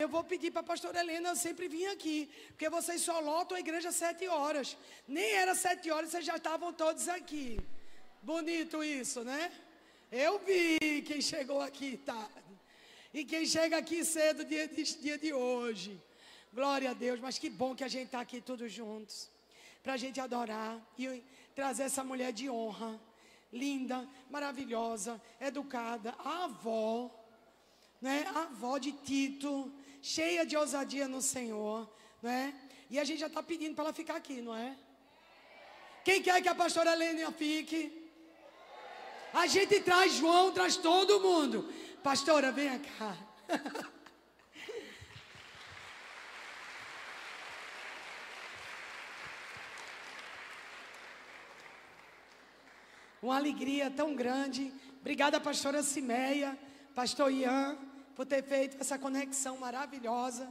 Eu vou pedir para a pastora Helena sempre vir aqui, porque vocês só lotam a igreja às 7 horas. Nem era 7 horas, vocês já estavam todos aqui. Bonito isso, né? Eu vi quem chegou aqui tarde. E quem chega aqui cedo, dia de hoje. Glória a Deus, mas que bom que a gente está aqui todos juntos. Para a gente adorar e trazer essa mulher de honra. Linda, maravilhosa, educada, a avó, né? A avó de Tito, cheia de ousadia no Senhor, né? E a gente já está pedindo para ela ficar aqui, não é? Quem quer que a pastora Helena fique? A gente traz João, traz todo mundo. Pastora, venha cá. Uma alegria tão grande. Obrigada, pastora Cimeia, pastor Ian, por ter feito essa conexão maravilhosa.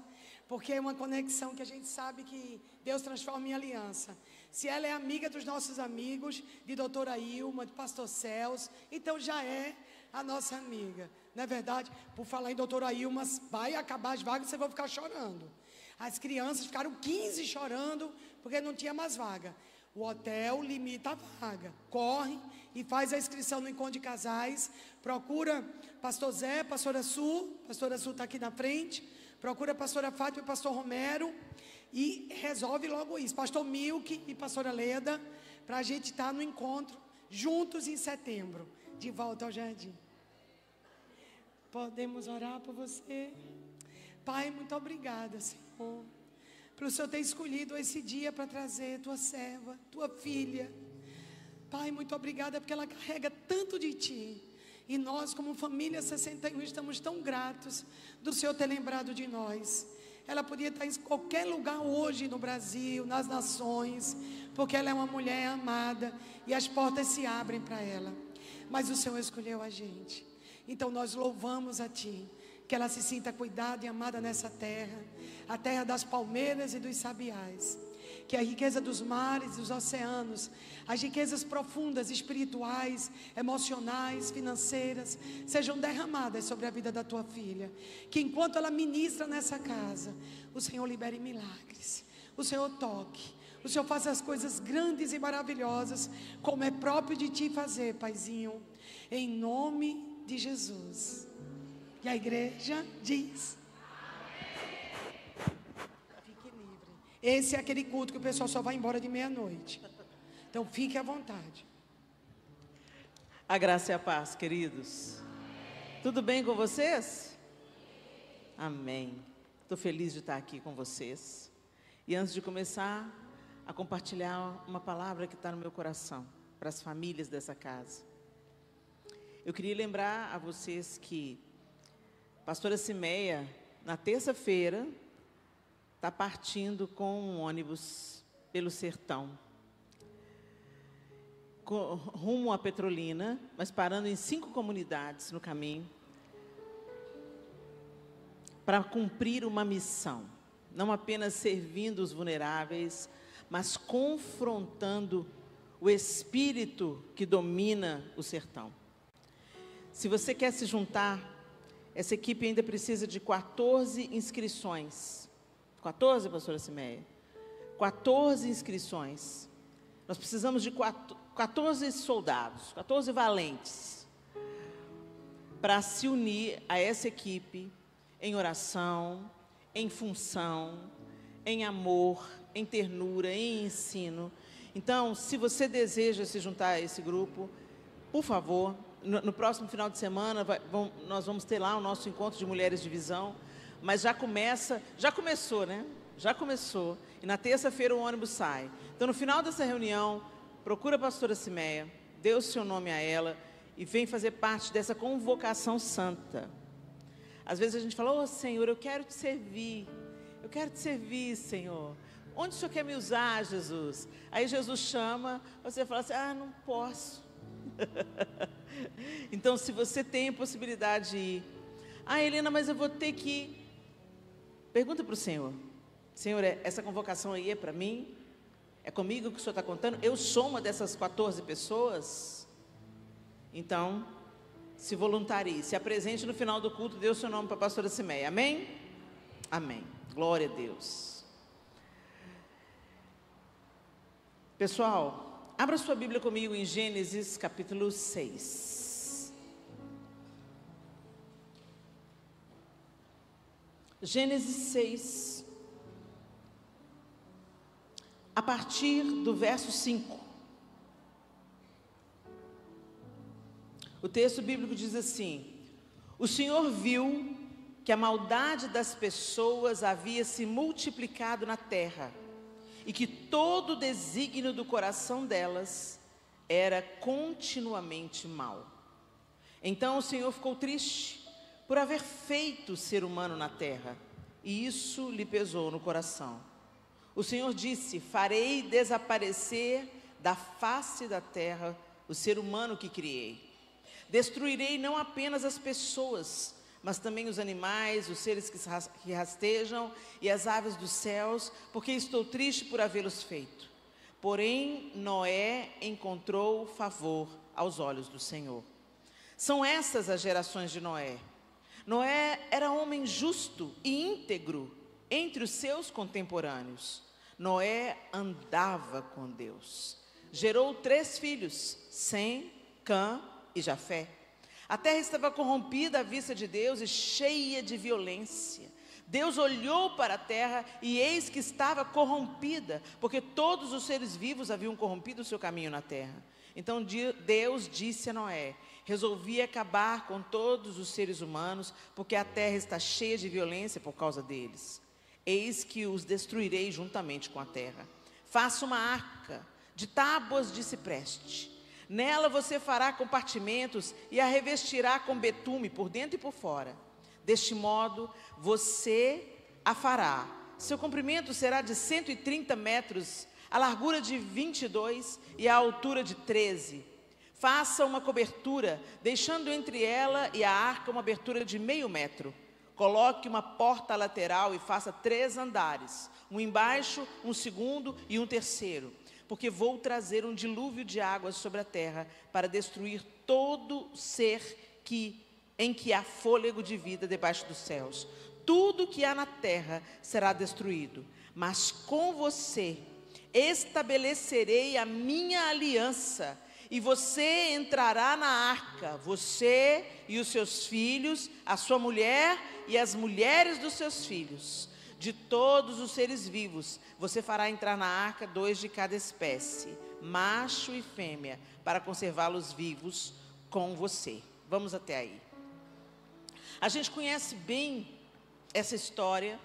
Porque é uma conexão que a gente sabe que Deus transforma em aliança. Se ela é amiga dos nossos amigos, de doutora Ilma, de pastor Celso, então já é a nossa amiga. Não é verdade? Por falar em doutora Ilma, vai acabar as vagas e vocês vão ficar chorando. As crianças ficaram 15 chorando porque não tinha mais vaga. O hotel limita a vaga. Corre e faz a inscrição no encontro de casais. Procura pastor Zé, pastora Su está aqui na frente. Procura a pastora Fátima e pastor Romero e resolve logo isso. Pastor Milk e pastora Leda, para a gente estar no encontro juntos em setembro, de volta ao jardim. Podemos orar por você? Pai, muito obrigada, Senhor, por o Senhor ter escolhido esse dia para trazer tua serva, tua filha. Pai, muito obrigada porque ela carrega tanto de ti. E nós, como família 61, estamos tão gratos do Senhor ter lembrado de nós. Ela podia estar em qualquer lugar hoje no Brasil, nas nações, porque ela é uma mulher amada e as portas se abrem para ela. Mas o Senhor escolheu a gente. Então nós louvamos a Ti, que ela se sinta cuidada e amada nessa terra, a terra das palmeiras e dos sabiás. Que a riqueza dos mares, dos oceanos, as riquezas profundas, espirituais, emocionais, financeiras, sejam derramadas sobre a vida da tua filha. Que enquanto ela ministra nessa casa, o Senhor libere milagres, o Senhor toque, o Senhor faça as coisas grandes e maravilhosas, como é próprio de ti fazer, Paizinho, em nome de Jesus. E a igreja diz: esse é aquele culto que o pessoal só vai embora de meia-noite. Então fique à vontade. A graça e a paz, queridos. Tudo bem com vocês? Amém. Estou feliz de estar aqui com vocês. E antes de começar a compartilhar uma palavra que está no meu coração, para as famílias dessa casa, eu queria lembrar a vocês que a pastora Cimeia, na terça-feira, está partindo com um ônibus pelo sertão, rumo à Petrolina, mas parando em 5 comunidades no caminho, para cumprir uma missão, não apenas servindo os vulneráveis, mas confrontando o espírito que domina o sertão. Se você quer se juntar, essa equipe ainda precisa de 14 inscrições. 14, pastora Cimeia? 14 inscrições. Nós precisamos de 14 soldados, 14 valentes, para se unir a essa equipe em oração, em função, em amor, em ternura, em ensino. Então, se você deseja se juntar a esse grupo, por favor, no próximo final de semana, nós vamos ter lá o nosso encontro de mulheres de visão. Mas já começou, né? Já começou. E na terça-feira o ônibus sai. Então, no final dessa reunião, procura a pastora Cimeia, dê o seu nome a ela e vem fazer parte dessa convocação santa. Às vezes a gente fala: "Oh, Senhor, eu quero te servir. Eu quero te servir, Senhor. Onde o Senhor quer me usar, Jesus?" Aí Jesus chama, você fala assim: "Ah, não posso." Então, se você tem a possibilidade de ir, "Ah, Helena, mas eu vou ter que ir." Pergunta para o Senhor: "Senhor, essa convocação aí é para mim? É comigo que o Senhor está contando? Eu sou uma dessas 14 pessoas?" Então, se voluntarie, se apresente no final do culto, dê o seu nome para a pastora Cimeia. Amém? Amém. Glória a Deus. Pessoal, abra sua Bíblia comigo em Gênesis capítulo 6. Gênesis 6, a partir do verso 5. O texto bíblico diz assim: o Senhor viu que a maldade das pessoas havia se multiplicado na terra, e que todo o desígnio do coração delas era continuamente mau. Então o Senhor ficou triste por haver feito o ser humano na terra, e isso lhe pesou no coração. O Senhor disse: farei desaparecer da face da terra o ser humano que criei. Destruirei não apenas as pessoas, mas também os animais, os seres que rastejam e as aves dos céus, porque estou triste por havê-los feito. Porém, Noé encontrou favor aos olhos do Senhor. São essas as gerações de Noé. Noé era homem justo e íntegro entre os seus contemporâneos. Noé andava com Deus. Gerou 3 filhos, Sem, Cã e Jafé. A terra estava corrompida à vista de Deus e cheia de violência. Deus olhou para a terra e eis que estava corrompida, porque todos os seres vivos haviam corrompido o seu caminho na terra. Então Deus disse a Noé: resolvi acabar com todos os seres humanos, porque a terra está cheia de violência por causa deles. Eis que os destruirei juntamente com a terra. Faça uma arca de tábuas de cipreste. Nela você fará compartimentos e a revestirá com betume por dentro e por fora. Deste modo você a fará. Seu comprimento será de 130 metros, a largura de 22 e a altura de 13. Faça uma cobertura, deixando entre ela e a arca uma abertura de 0,5 metro. Coloque uma porta lateral e faça 3 andares, um embaixo, um segundo e um terceiro. Porque vou trazer um dilúvio de águas sobre a terra para destruir todo ser em que há fôlego de vida debaixo dos céus. Tudo que há na terra será destruído, mas com você estabelecerei a minha aliança, e você entrará na arca, você e os seus filhos, a sua mulher e as mulheres dos seus filhos. De todos os seres vivos, você fará entrar na arca 2 de cada espécie, macho e fêmea, para conservá-los vivos com você. Vamos até aí. A gente conhece bem essa história.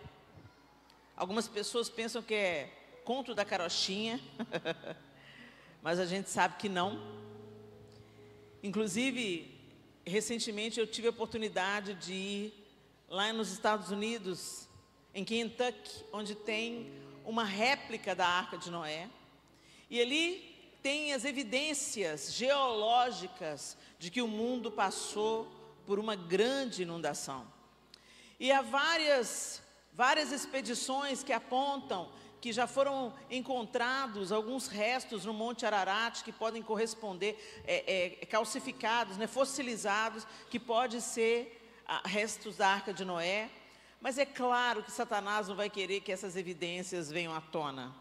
Algumas pessoas pensam que é conto da carochinha, mas a gente sabe que não. Inclusive, recentemente eu tive a oportunidade de ir lá nos Estados Unidos, em Kentucky, onde tem uma réplica da Arca de Noé, e ali tem as evidências geológicas de que o mundo passou por uma grande inundação. E há várias expedições que apontam que já foram encontrados alguns restos no Monte Ararat que podem corresponder, calcificados, fossilizados, que pode ser restos da Arca de Noé. Mas é claro que Satanás não vai querer que essas evidências venham à tona.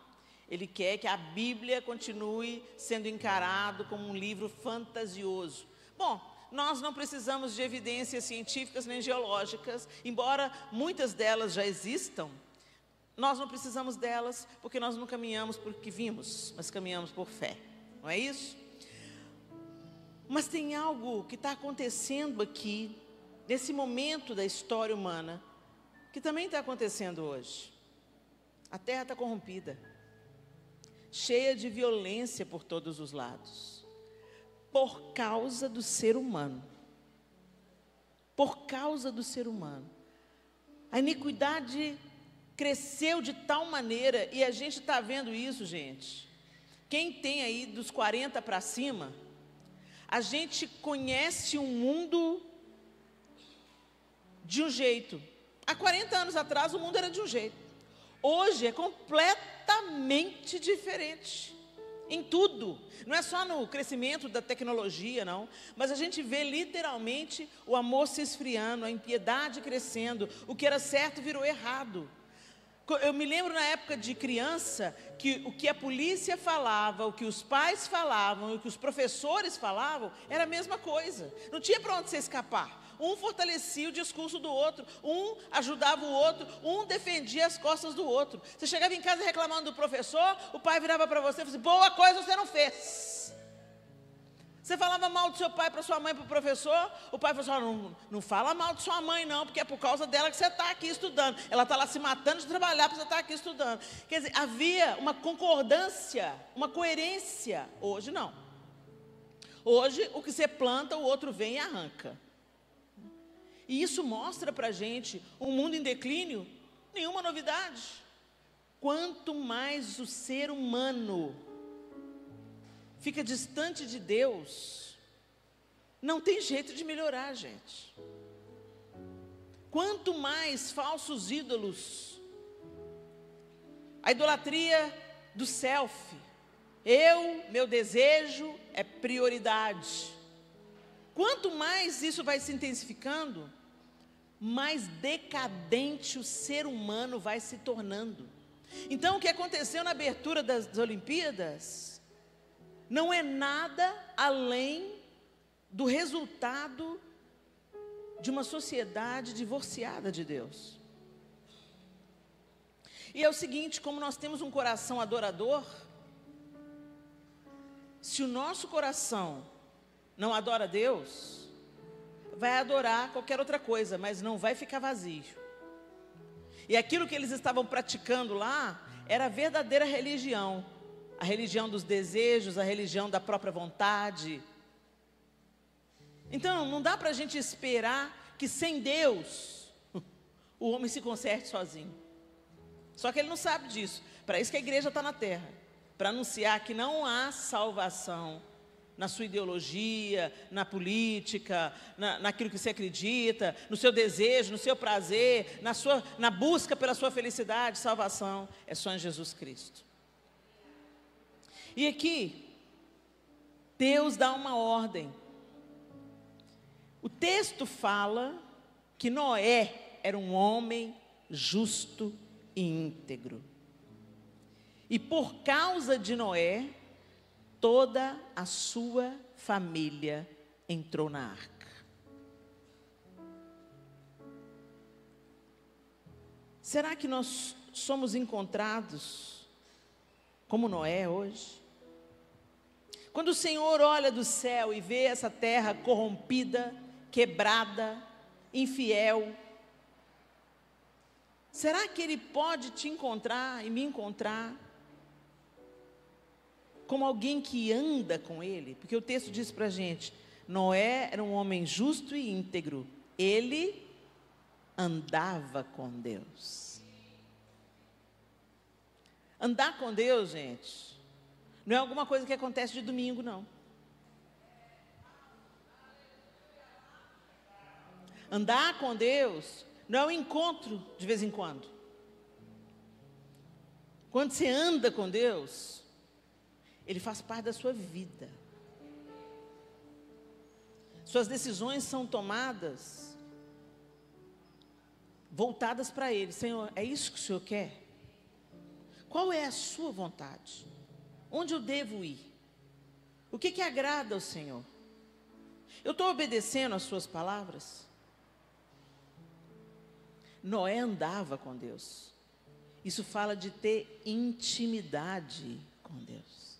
Ele quer que a Bíblia continue sendo encarado como um livro fantasioso. Bom, nós não precisamos de evidências científicas nem geológicas, embora muitas delas já existam. Nós não precisamos delas, porque nós não caminhamos porque vimos, mas caminhamos por fé. Não é isso? Mas tem algo que está acontecendo aqui, nesse momento da história humana, que também está acontecendo hoje. A terra está corrompida, cheia de violência por todos os lados, por causa do ser humano. Por causa do ser humano. A iniquidade cresceu de tal maneira, e a gente está vendo isso, gente. Quem tem aí dos 40 para cima, a gente conhece um mundo de um jeito. Há 40 anos atrás o mundo era de um jeito. Hoje é completamente diferente. em tudo. Não é só no crescimento da tecnologia, não. Mas a gente vê literalmente o amor se esfriando, a impiedade crescendo. O que era certo virou errado. Eu me lembro na época de criança, que o que a polícia falava, o que os pais falavam, o que os professores falavam, era a mesma coisa. Não tinha para onde você escapar. Um fortalecia o discurso do outro, um ajudava o outro, um defendia as costas do outro. Você chegava em casa reclamando do professor, o pai virava para você e falava assim, boa coisa você não fez. Você falava mal do seu pai para sua mãe, para o professor, o pai falou assim, não fala mal de sua mãe não, porque é por causa dela que você está aqui estudando. Ela está lá se matando de trabalhar para você estar aqui estudando. Quer dizer, havia uma concordância, uma coerência. Hoje não. Hoje o que você planta, o outro vem e arranca. E isso mostra para a gente um mundo em declínio, nenhuma novidade. Quanto mais o ser humano fica distante de Deus, não tem jeito de melhorar, gente. Quanto mais falsos ídolos, a idolatria do self, meu desejo é prioridade. Quanto mais isso vai se intensificando, mais decadente o ser humano vai se tornando. Então, o que aconteceu na abertura das Olimpíadas não é nada além do resultado de uma sociedade divorciada de Deus. E é o seguinte, como nós temos um coração adorador, se o nosso coração não adora Deus, vai adorar qualquer outra coisa, mas não vai ficar vazio. E aquilo que eles estavam praticando lá, era a verdadeira religião. A religião dos desejos, a religião da própria vontade. Então, não dá para a gente esperar que sem Deus, o homem se conserte sozinho. Só que ele não sabe disso. Para isso que a igreja está na terra. Para anunciar que não há salvação na sua ideologia, na política, naquilo que você acredita, no seu desejo, no seu prazer, na busca pela sua felicidade. Salvação é só em Jesus Cristo. E aqui, Deus dá uma ordem. O texto fala que Noé era um homem justo e íntegro. E por causa de Noé, toda a sua família entrou na arca. Será que nós somos encontrados como Noé hoje? Quando o Senhor olha do céu e vê essa terra corrompida, quebrada, infiel, será que Ele pode te encontrar e me encontrar como alguém que anda com Ele? Porque o texto diz para a gente, Noé era um homem justo e íntegro, ele andava com Deus. Andar com Deus, gente, não é alguma coisa que acontece de domingo, não. Andar com Deus não é um encontro de vez em quando. Quando você anda com Deus, Ele faz parte da sua vida. Suas decisões são tomadas, voltadas para Ele. Senhor, é isso que o Senhor quer? Qual é a sua vontade? Onde eu devo ir? O que agrada ao Senhor? Eu estou obedecendo às suas palavras? Noé andava com Deus. Isso fala de ter intimidade com Deus.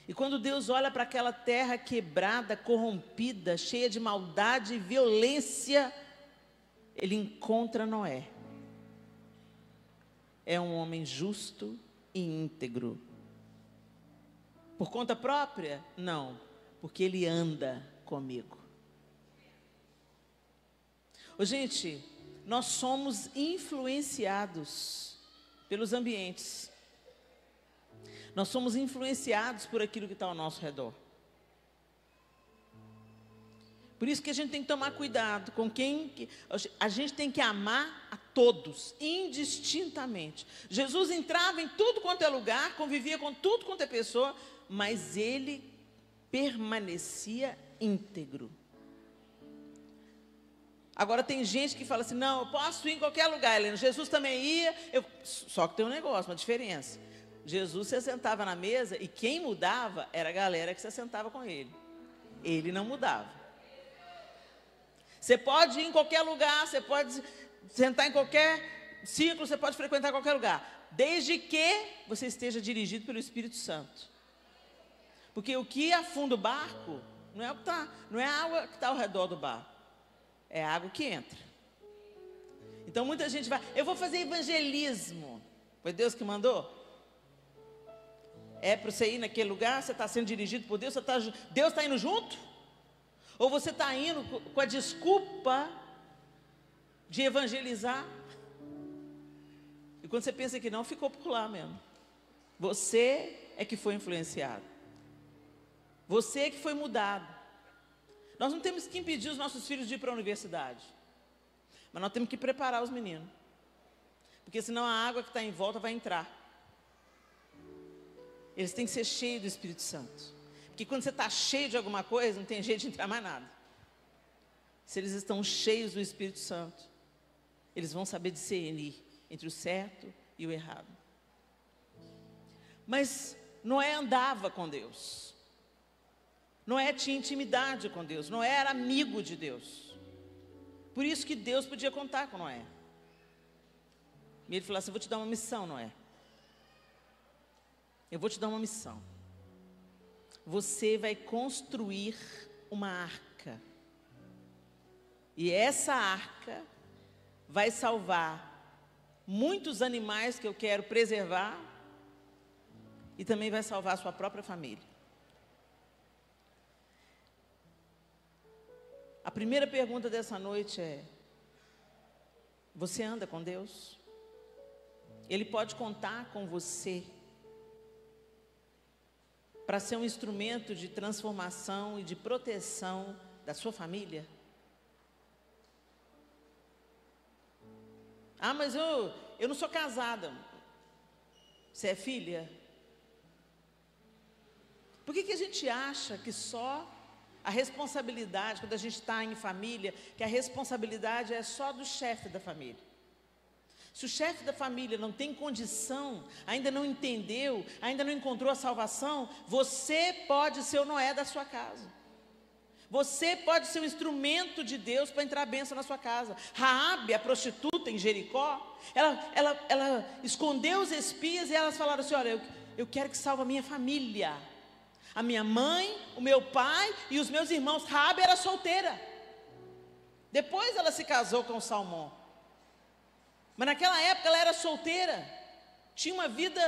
E quando Deus olha para aquela terra quebrada, corrompida, cheia de maldade e violência, Ele encontra Noé. É um homem justo e íntegro. Por conta própria? Não, porque ele anda comigo. Ô, gente, nós somos influenciados pelos ambientes. Nós somos influenciados por aquilo que está ao nosso redor. Por isso que a gente tem que tomar cuidado com quem... A gente tem que amar a todos, indistintamente. Jesus entrava em tudo quanto é lugar, convivia com tudo quanto é pessoa, mas ele permanecia íntegro. Agora tem gente que fala assim, não, eu posso ir em qualquer lugar, Helena. Jesus também ia, só que tem um negócio, uma diferença. Jesus se sentava na mesa e quem mudava era a galera que se sentava com ele. Ele não mudava. Você pode ir em qualquer lugar, você pode sentar em qualquer círculo, você pode frequentar qualquer lugar, desde que você esteja dirigido pelo Espírito Santo. Porque o que afunda o barco não é a água que está ao redor do barco, é a água que entra. Então muita gente vai, eu vou fazer evangelismo. Foi Deus que mandou? É para você ir naquele lugar, você está sendo dirigido por Deus, Deus está indo junto? Ou você está indo com a desculpa de evangelizar? E quando você pensa que não, ficou por lá mesmo. Você é que foi influenciado. Você é que foi mudado. Nós não temos que impedir os nossos filhos de ir para a universidade. Mas nós temos que preparar os meninos. Porque senão a água que está em volta vai entrar. Eles têm que ser cheios do Espírito Santo. Porque quando você está cheio de alguma coisa, não tem jeito de entrar mais nada. Se eles estão cheios do Espírito Santo, eles vão saber discernir entre o certo e o errado. Mas Noé andava com Deus. Noé tinha intimidade com Deus. Noé era amigo de Deus. Por isso que Deus podia contar com Noé. E ele falou assim, eu vou te dar uma missão, Noé. Eu vou te dar uma missão. Você vai construir uma arca. E essa arca vai salvar muitos animais que eu quero preservar e também vai salvar a sua própria família. A primeira pergunta dessa noite é: você anda com Deus? Ele pode contar com você para ser um instrumento de transformação e de proteção da sua família? Ah, mas eu não sou casada. Você é filha? Por que a gente acha que só a responsabilidade, quando a gente está em família, que a responsabilidade é só do chefe da família? Se o chefe da família não tem condição, ainda não entendeu, ainda não encontrou a salvação, você pode ser o Noé da sua casa. Você pode ser um instrumento de Deus para entrar a bênção na sua casa. Raabe, a prostituta em Jericó, ela escondeu os espias e elas falaram assim, olha, eu quero que salve a minha família. A minha mãe, o meu pai e os meus irmãos. Raabe era solteira. Depois ela se casou com Salmão. Mas naquela época ela era solteira. Tinha uma vida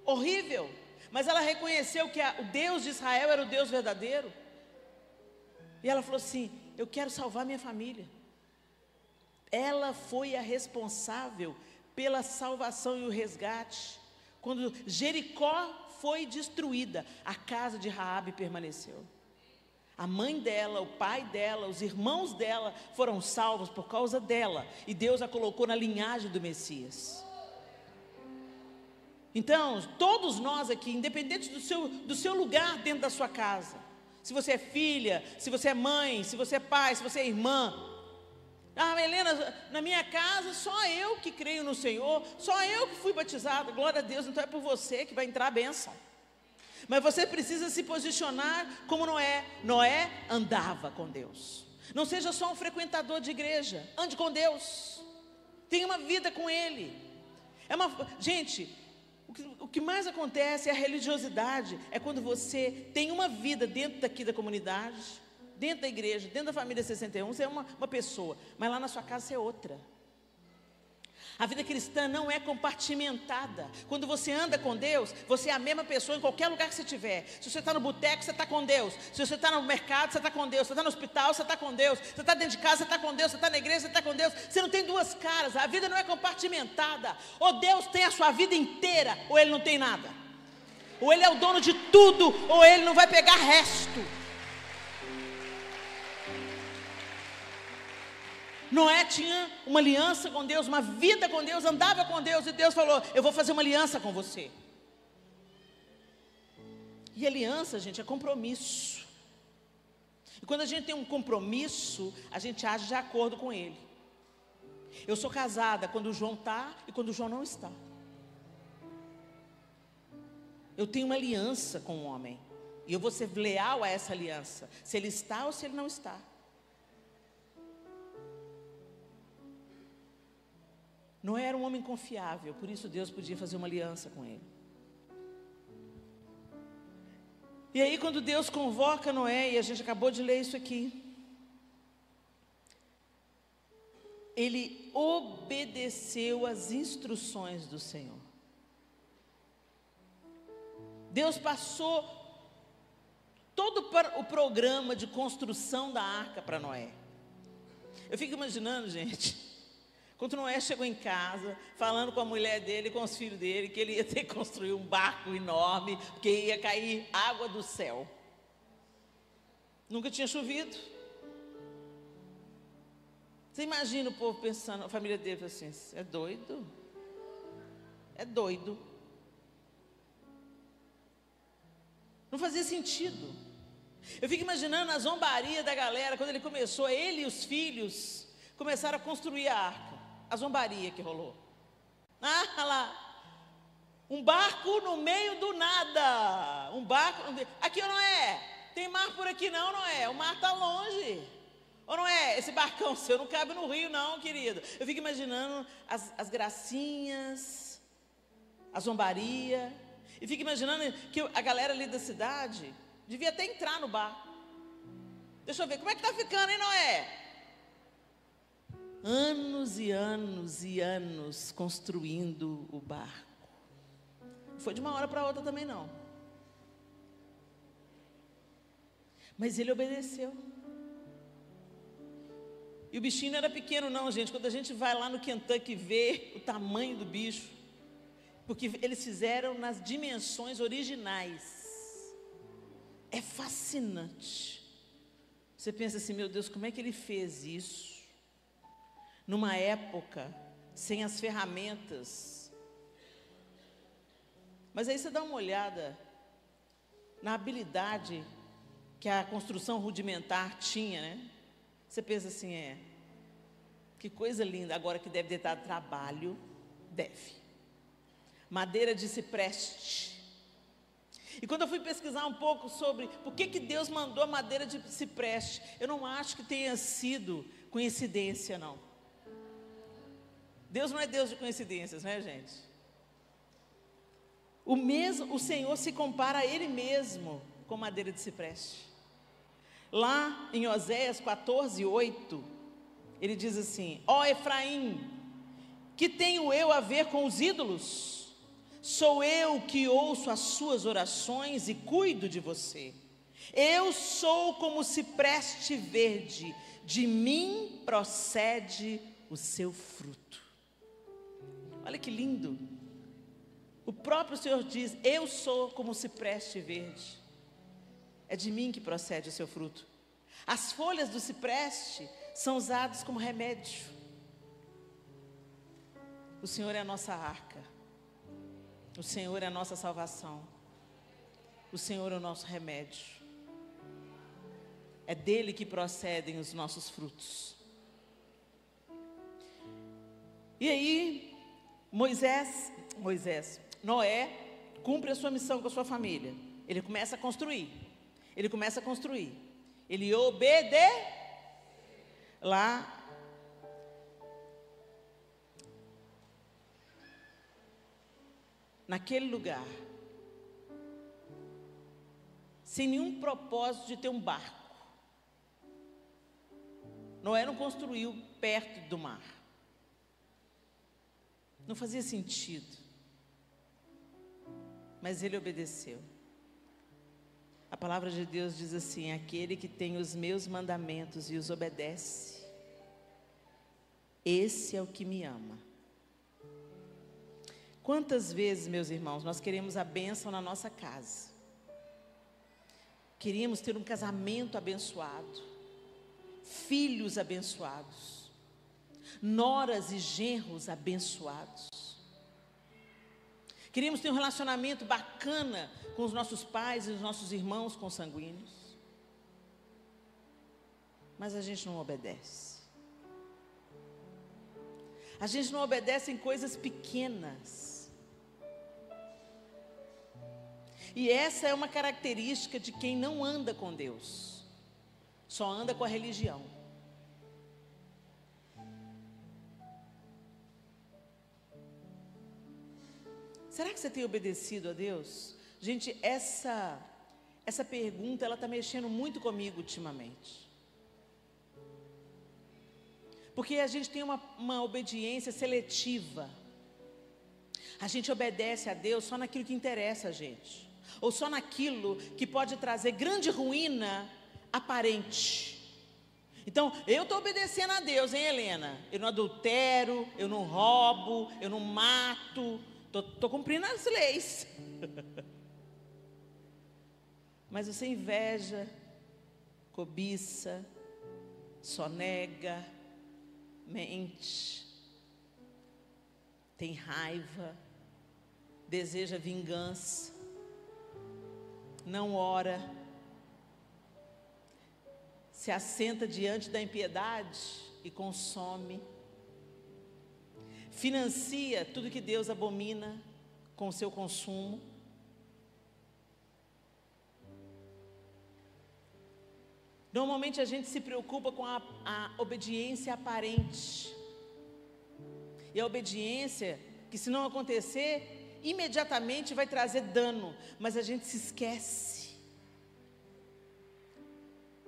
horrível. Mas ela reconheceu que o Deus de Israel era o Deus verdadeiro. E ela falou assim, eu quero salvar minha família. Ela foi a responsável pela salvação e o resgate. Quando Jericó foi destruída, a casa de Raabe permaneceu. A mãe dela, o pai dela, os irmãos dela foram salvos por causa dela. E Deus a colocou na linhagem do Messias. Então, todos nós aqui, independente do seu lugar dentro da sua casa, se você é filha, se você é mãe, se você é pai, se você é irmã. Ah, Helena, na minha casa só eu que creio no Senhor, só eu que fui batizada, glória a Deus, então é por você que vai entrar a bênção. Mas você precisa se posicionar como Noé. Noé andava com Deus. Não seja só um frequentador de igreja, ande com Deus, tenha uma vida com Ele. Gente, o que mais acontece é a religiosidade, é quando você tem uma vida dentro daqui da comunidade, dentro da igreja, dentro da família 61, você é uma pessoa, mas lá na sua casa você é outra. A vida cristã não é compartimentada. Quando você anda com Deus, você é a mesma pessoa em qualquer lugar que você estiver. Se você está no boteco, você está com Deus. Se você está no mercado, você está com Deus. Se você está no hospital, você está com Deus. Se você está dentro de casa, você está com Deus. Se você está na igreja, você está com Deus. Você não tem duas caras. A vida não é compartimentada. Ou Deus tem a sua vida inteira, ou Ele não tem nada. Ou Ele é o dono de tudo, ou Ele não vai pegar resto. Noé tinha uma aliança com Deus, uma vida com Deus, andava com Deus, e Deus falou: eu vou fazer uma aliança com você. E aliança, gente, é compromisso. E quando a gente tem um compromisso, a gente age de acordo com ele. Eu sou casada quando o João está e quando o João não está. Eu tenho uma aliança com o homem, e eu vou ser leal a essa aliança, se ele está ou se ele não está. Noé era um homem confiável, por isso Deus podia fazer uma aliança com ele. E aí, quando Deus convoca Noé, e a gente acabou de ler isso aqui, ele obedeceu às instruções do Senhor. Deus passou todo o programa de construção da arca para Noé. Eu fico imaginando, gente, quando Noé chegou em casa, falando com a mulher dele, com os filhos dele, que ele ia ter que construir um barco enorme, porque ia cair água do céu. Nunca tinha chovido. Você imagina o povo pensando, a família dele assim: é doido? É doido. Não fazia sentido. Eu fico imaginando a zombaria da galera, quando ele começou, ele e os filhos começaram a construir a arca. A zombaria que rolou. Ah lá, um barco no meio do nada. Um barco, aqui não é, tem mar por aqui não, não é? O mar está longe. Ou não é? Esse barcão seu não cabe no rio não, querido. Eu fico imaginando as gracinhas, a zombaria. E fico imaginando que a galera ali da cidade devia até entrar no barco. Deixa eu ver, como é que está ficando, hein, Noé? Anos e anos e anos construindo o barco. Não foi de uma hora para outra também não. Mas ele obedeceu. E o bichinho não era pequeno não, gente. Quando a gente vai lá no Kentucky ver o tamanho do bicho, porque eles fizeram nas dimensões originais. É fascinante. Você pensa assim: meu Deus, como é que ele fez isso? Numa época sem as ferramentas. Mas aí você dá uma olhada na habilidade que a construção rudimentar tinha, né? Você pensa assim: que coisa linda. Agora que deve ter dado trabalho, deve. Madeira de cipreste. E quando eu fui pesquisar um pouco sobre por que Deus mandou a madeira de cipreste, eu não acho que tenha sido coincidência, não. Deus não é Deus de coincidências, né, gente? O Senhor se compara a Ele mesmo com madeira de cipreste. Lá em Oséias 14:8, ele diz assim: ó Efraim, que tenho eu a ver com os ídolos? Sou eu que ouço as suas orações e cuido de você. Eu sou como o cipreste verde, de mim procede o seu fruto. Olha que lindo. O próprio Senhor diz: eu sou como o cipreste verde. É de mim que procede o seu fruto. As folhas do cipreste são usadas como remédio. O Senhor é a nossa arca. O Senhor é a nossa salvação. O Senhor é o nosso remédio. É dele que procedem os nossos frutos. E aí, Noé cumpre a sua missão com a sua família. Ele começa a construir. Ele lá naquele lugar, sem nenhum propósito de ter um barco. Noé não construiu perto do mar. Não fazia sentido. Mas ele obedeceu. A palavra de Deus diz assim: aquele que tem os meus mandamentos e os obedece, esse é o que me ama. Quantas vezes, meus irmãos, nós queremos a bênção na nossa casa? Queríamos ter um casamento abençoado, filhos abençoados, noras e genros abençoados. Queríamos ter um relacionamento bacana com os nossos pais e os nossos irmãos consanguíneos. Mas a gente não obedece. A gente não obedece em coisas pequenas. E essa é uma característica de quem não anda com Deus. Só anda com a religião. Será que você tem obedecido a Deus? Gente, essa pergunta, ela está mexendo muito comigo ultimamente. Porque a gente tem uma obediência seletiva. A gente obedece a Deus só naquilo que interessa a gente. Ou só naquilo que pode trazer grande ruína aparente. Então, eu estou obedecendo a Deus, hein, Helena? Eu não adultero, eu não roubo, eu não mato. Estou cumprindo as leis. Mas você inveja, cobiça, sonega, mente, tem raiva, deseja vingança, não ora, se assenta diante da impiedade e consome, financia tudo que Deus abomina com o seu consumo. Normalmente a gente se preocupa com a obediência aparente. E a obediência, que se não acontecer, imediatamente vai trazer dano. Mas a gente se esquece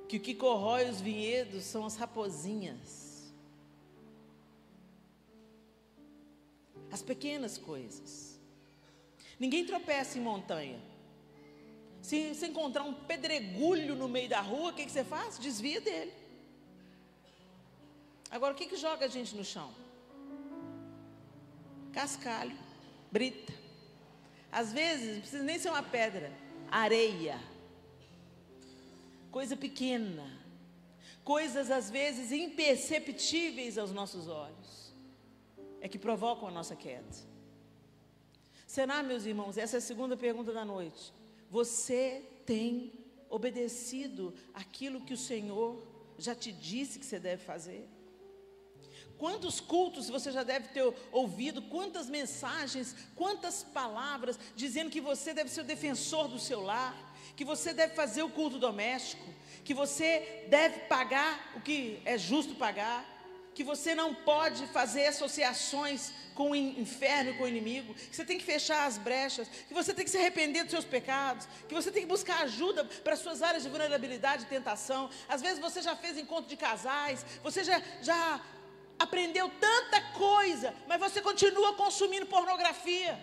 que o que corrói os vinhedos são as raposinhas. As pequenas coisas. Ninguém tropeça em montanha. Se você encontrar um pedregulho no meio da rua, o que você faz? Desvia dele. Agora, o que joga a gente no chão? Cascalho, brita. Às vezes, não precisa nem ser uma pedra, areia. Coisa pequena. Coisas, às vezes, imperceptíveis aos nossos olhos. É que provocam a nossa queda. Será, meus irmãos, essa é a segunda pergunta da noite. Você tem obedecido aquilo que o Senhor já te disse que você deve fazer? Quantos cultos você já deve ter ouvido, quantas mensagens, quantas palavras, dizendo que você deve ser o defensor do seu lar, que você deve fazer o culto doméstico, que você deve pagar o que é justo pagar, que você não pode fazer associações com o inferno e com o inimigo, que você tem que fechar as brechas, que você tem que se arrepender dos seus pecados, que você tem que buscar ajuda para as suas áreas de vulnerabilidade e tentação. Às vezes você já fez encontro de casais, você já aprendeu tanta coisa, mas você continua consumindo pornografia,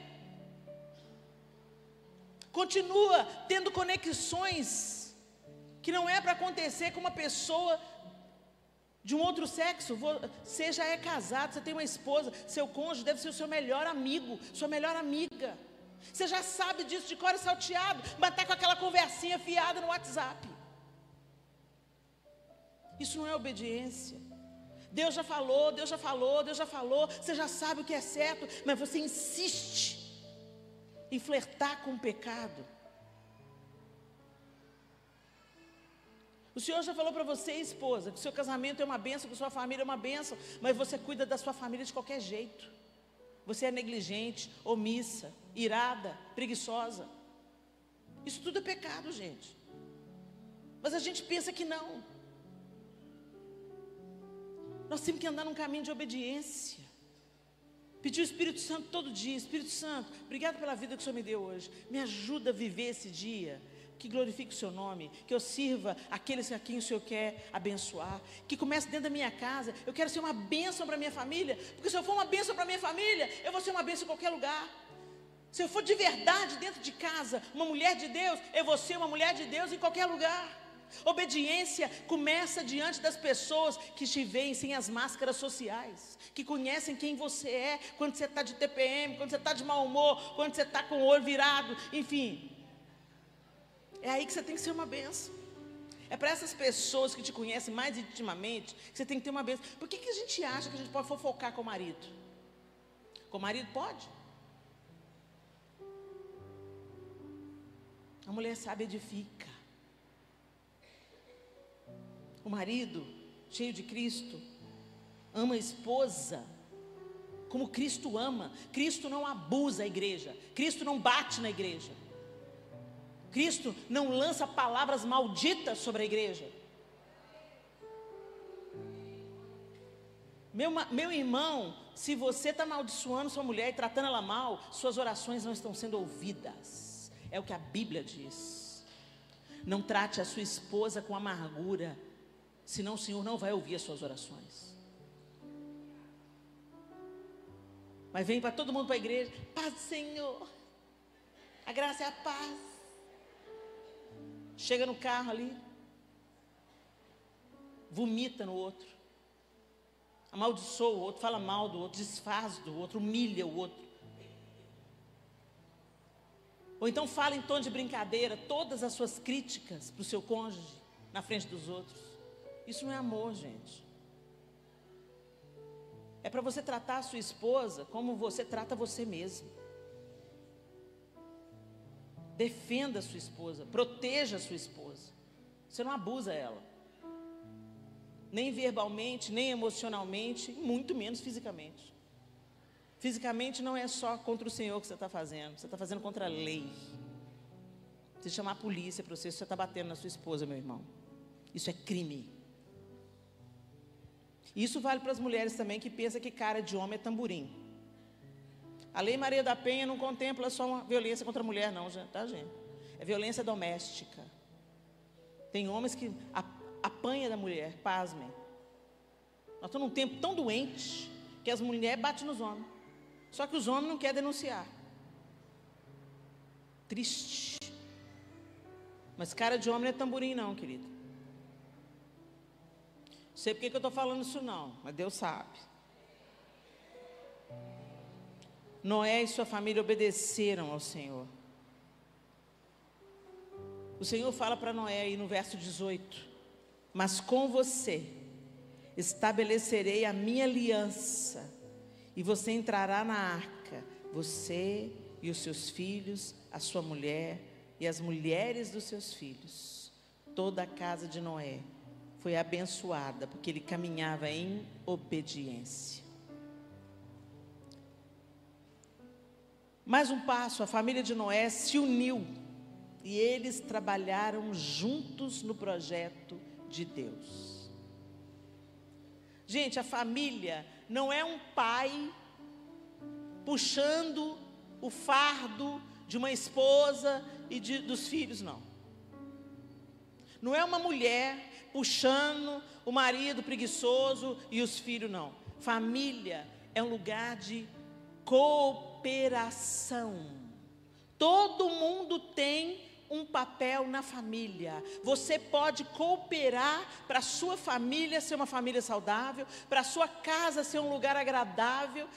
continua tendo conexões que não é para acontecer com uma pessoa de um outro sexo. Você já é casado, você tem uma esposa, seu cônjuge deve ser o seu melhor amigo, sua melhor amiga. Você já sabe disso de cor e salteado, mas está com aquela conversinha fiada no WhatsApp. Isso não é obediência. Deus já falou, Deus já falou, Deus já falou. Você já sabe o que é certo, mas você insiste em flertar com o pecado. O Senhor já falou para você, esposa, que o seu casamento é uma bênção, que a sua família é uma bênção, mas você cuida da sua família de qualquer jeito. Você é negligente, omissa, irada, preguiçosa. Isso tudo é pecado, gente. Mas a gente pensa que não. Nós temos que andar num caminho de obediência. Pedir o Espírito Santo todo dia. Espírito Santo, obrigado pela vida que o Senhor me deu hoje. Me ajuda a viver esse dia que glorifique o seu nome, que eu sirva aqueles a quem o Senhor quer abençoar, que comece dentro da minha casa. Eu quero ser uma bênção para minha família, porque se eu for uma bênção para minha família, eu vou ser uma bênção em qualquer lugar. Se eu for de verdade dentro de casa, uma mulher de Deus, eu vou ser uma mulher de Deus em qualquer lugar. Obediência começa diante das pessoas que te veem sem as máscaras sociais, que conhecem quem você é, quando você está de TPM, quando você está de mau humor, quando você está com o olho virado, enfim. É aí que você tem que ser uma bênção. É para essas pessoas que te conhecem mais intimamente que você tem que ter uma bênção. Por que a gente acha que a gente pode fofocar com o marido? Com o marido pode. A mulher sábia edifica. O marido, cheio de Cristo, ama a esposa como Cristo ama. Cristo não abusa a igreja. Cristo não bate na igreja. Cristo não lança palavras malditas sobre a igreja. Meu irmão, se você está amaldiçoando sua mulher e tratando ela mal, suas orações não estão sendo ouvidas. É o que a Bíblia diz. Não trate a sua esposa com amargura, senão o Senhor não vai ouvir as suas orações. Mas vem para todo mundo para a igreja, paz do Senhor, a graça é a paz. Chega no carro ali, vomita no outro, amaldiçoa o outro, fala mal do outro, desfaz do outro, humilha o outro. Ou então fala em tom de brincadeira todas as suas críticas para o seu cônjuge na frente dos outros. Isso não é amor, gente. É para você tratar a sua esposa como você trata você mesmo. Defenda a sua esposa, proteja a sua esposa. Você não abusa ela. Nem verbalmente, nem emocionalmente, muito menos fisicamente. Fisicamente não é só contra o Senhor que você está fazendo. Você está fazendo contra a lei. Se chamar a polícia para você está batendo na sua esposa, meu irmão. Isso é crime. Isso vale para as mulheres também que pensam que cara de homem é tamborim. A Lei Maria da Penha não contempla só uma violência contra a mulher, não, tá, gente? É violência doméstica. Tem homens que apanham da mulher, pasmem. Nós estamos num tempo tão doente que as mulheres batem nos homens. Só que os homens não querem denunciar. Triste. Mas cara de homem não é tamborim, não, querido. Não sei porque que eu estou falando isso, não, mas Deus sabe. Noé e sua família obedeceram ao Senhor. O Senhor fala para Noé aí no verso 18: mas com você estabelecerei a minha aliança, e você entrará na arca, você e os seus filhos, a sua mulher e as mulheres dos seus filhos. Toda a casa de Noé foi abençoada, porque ele caminhava em obediência. Mais um passo, a família de Noé se uniu e eles trabalharam juntos no projeto de Deus. Gente, a família não é um pai puxando o fardo de uma esposa e dos filhos, não. Não é uma mulher puxando o marido preguiçoso e os filhos, não. Família é um lugar de cooperação. Todo mundo tem um papel na família. Você pode cooperar para a sua família ser uma família saudável, para a sua casa ser um lugar agradável,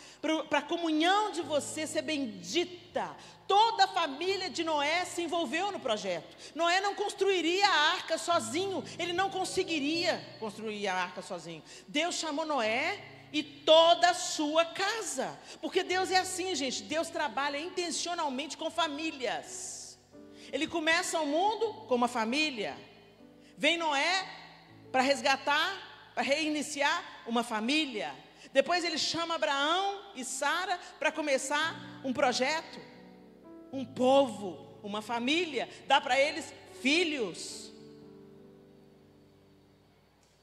para a comunhão de você ser bendita. Toda a família de Noé se envolveu no projeto. Noé não construiria a arca sozinho, ele não conseguiria construir a arca sozinho. Deus chamou Noé e toda a sua casa, porque Deus é assim, gente. Deus trabalha intencionalmente com famílias. Ele começa o mundo com uma família. Vem Noé para resgatar, para reiniciar uma família. Depois ele chama Abraão e Sara para começar um projeto, um povo, uma família. Dá para eles filhos.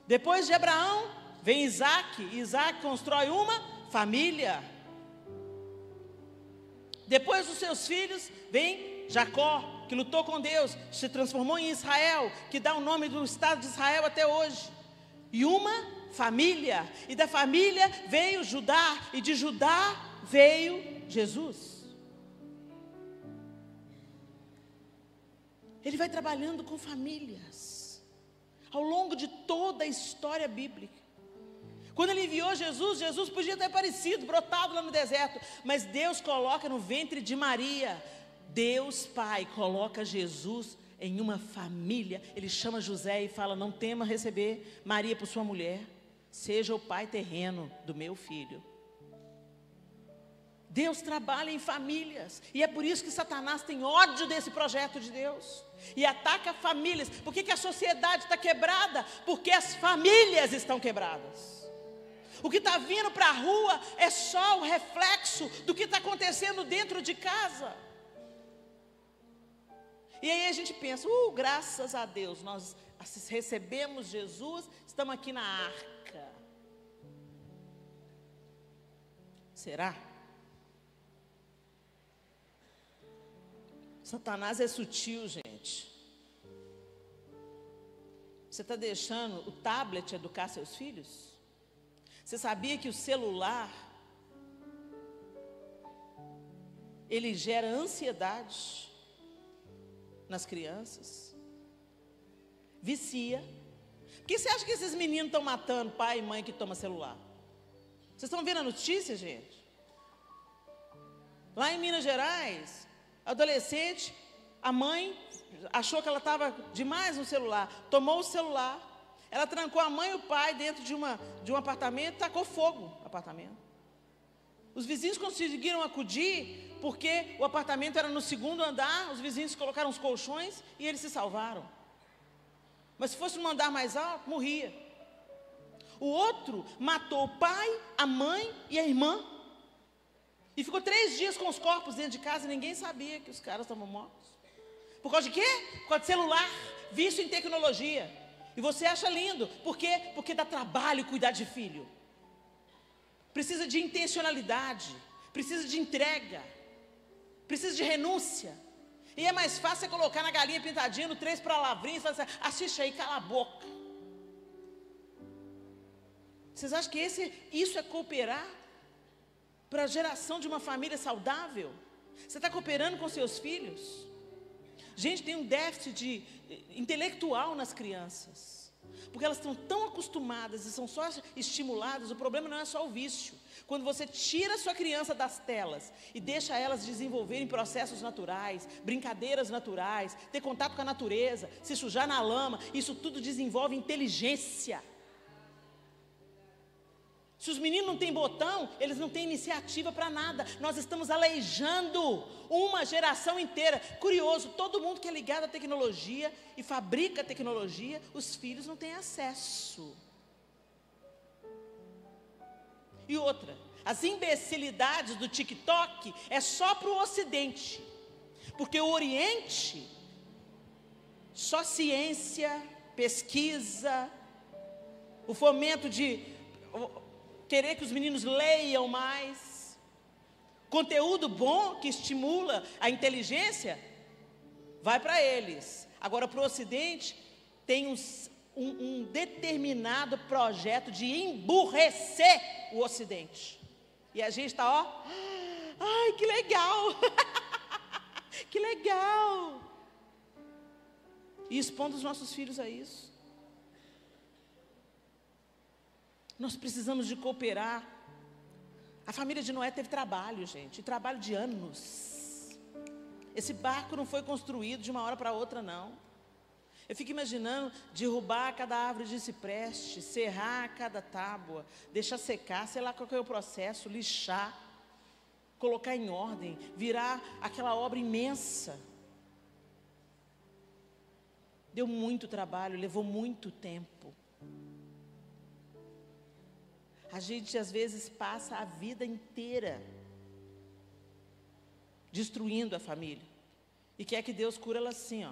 Depois de Abraão vem Isaac. Isaac constrói uma família. Depois dos seus filhos vem Jacó, que lutou com Deus, se transformou em Israel, que dá o nome do Estado de Israel até hoje. E uma família. E da família veio Judá, e de Judá veio Jesus. Ele vai trabalhando com famílias ao longo de toda a história bíblica. Quando ele enviou Jesus, Jesus podia ter aparecido, brotado lá no deserto, mas Deus coloca no ventre de Maria. Deus Pai coloca Jesus em uma família, ele chama José e fala: não tema receber Maria por sua mulher, seja o pai terreno do meu filho. Deus trabalha em famílias, e é por isso que Satanás tem ódio desse projeto de Deus, e ataca famílias. Por que a sociedade está quebrada? Porque as famílias estão quebradas. O que está vindo para a rua é só o reflexo do que está acontecendo dentro de casa. E aí a gente pensa: graças a Deus, nós recebemos Jesus, estamos aqui na arca. Será? Satanás é sutil, gente. Você está deixando o tablet educar seus filhos? Você sabia que o celular, ele gera ansiedade nas crianças? Vicia. Por que você acha que esses meninos estão matando pai e mãe que toma celular? Vocês estão vendo a notícia, gente? Lá em Minas Gerais, adolescente, a mãe achou que ela estava demais no celular, tomou o celular, ela trancou a mãe e o pai dentro de um apartamento e tacou fogo no apartamento. Os vizinhos conseguiram acudir, porque o apartamento era no 2º andar, os vizinhos colocaram os colchões e eles se salvaram. Mas se fosse no andar mais alto, morria. O outro matou o pai, a mãe e a irmã. E ficou 3 dias com os corpos dentro de casa e ninguém sabia que os caras estavam mortos. Por causa de quê? Por causa de celular, vício em tecnologia. E você acha lindo. Por quê? Porque dá trabalho cuidar de filho. Precisa de intencionalidade, precisa de entrega, precisa de renúncia. E é mais fácil você colocar na galinha pintadinha, no 3 palavrinhas, e falar assim: assiste aí, cala a boca. Vocês acham que isso é cooperar para a geração de uma família saudável? Você está cooperando com seus filhos? Gente, tem um déficit intelectual nas crianças, porque elas estão tão acostumadas e são só estimuladas. O problema não é só o vício. Quando você tira a sua criança das telas e deixa elas desenvolverem processos naturais, brincadeiras naturais, ter contato com a natureza, se sujar na lama, isso tudo desenvolve inteligência. Se os meninos não têm botão, eles não têm iniciativa para nada. Nós estamos aleijando uma geração inteira. Curioso, todo mundo que é ligado à tecnologia e fabrica tecnologia, os filhos não têm acesso. E outra, as imbecilidades do TikTok é só para o Ocidente. Porque o Oriente, só ciência, pesquisa, o fomento de querer que os meninos leiam mais, conteúdo bom que estimula a inteligência, vai para eles. Agora, para o Ocidente, tem um determinado projeto de emburrecer o Ocidente. E a gente está, ai, que legal, que legal. E expondo os nossos filhos a isso. Nós precisamos de cooperar. A família de Noé teve trabalho, gente, trabalho de anos. Esse barco não foi construído de uma hora para outra, não. Eu fico imaginando derrubar cada árvore de cipreste, serrar cada tábua, deixar secar, sei lá qual que é o processo, lixar, colocar em ordem, virar aquela obra imensa. Deu muito trabalho, levou muito tempo. A gente às vezes passa a vida inteira destruindo a família e quer que Deus cure ela assim,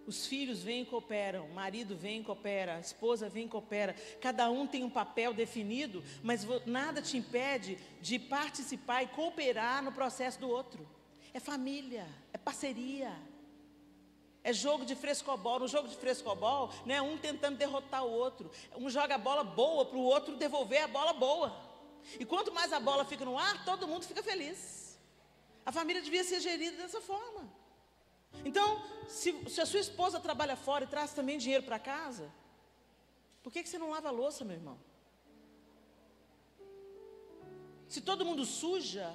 Os filhos vêm e cooperam, o marido vem e coopera, a esposa vem e coopera. Cada um tem um papel definido, mas nada te impede de participar e cooperar no processo do outro. É família, é parceria. É jogo de frescobol. No jogo de frescobol, não é um tentando derrotar o outro. Um joga a bola boa para o outro devolver a bola boa. E quanto mais a bola fica no ar, todo mundo fica feliz. A família devia ser gerida dessa forma. Então, se a sua esposa trabalha fora e traz também dinheiro para casa, por que você não lava a louça, meu irmão? Se todo mundo suja,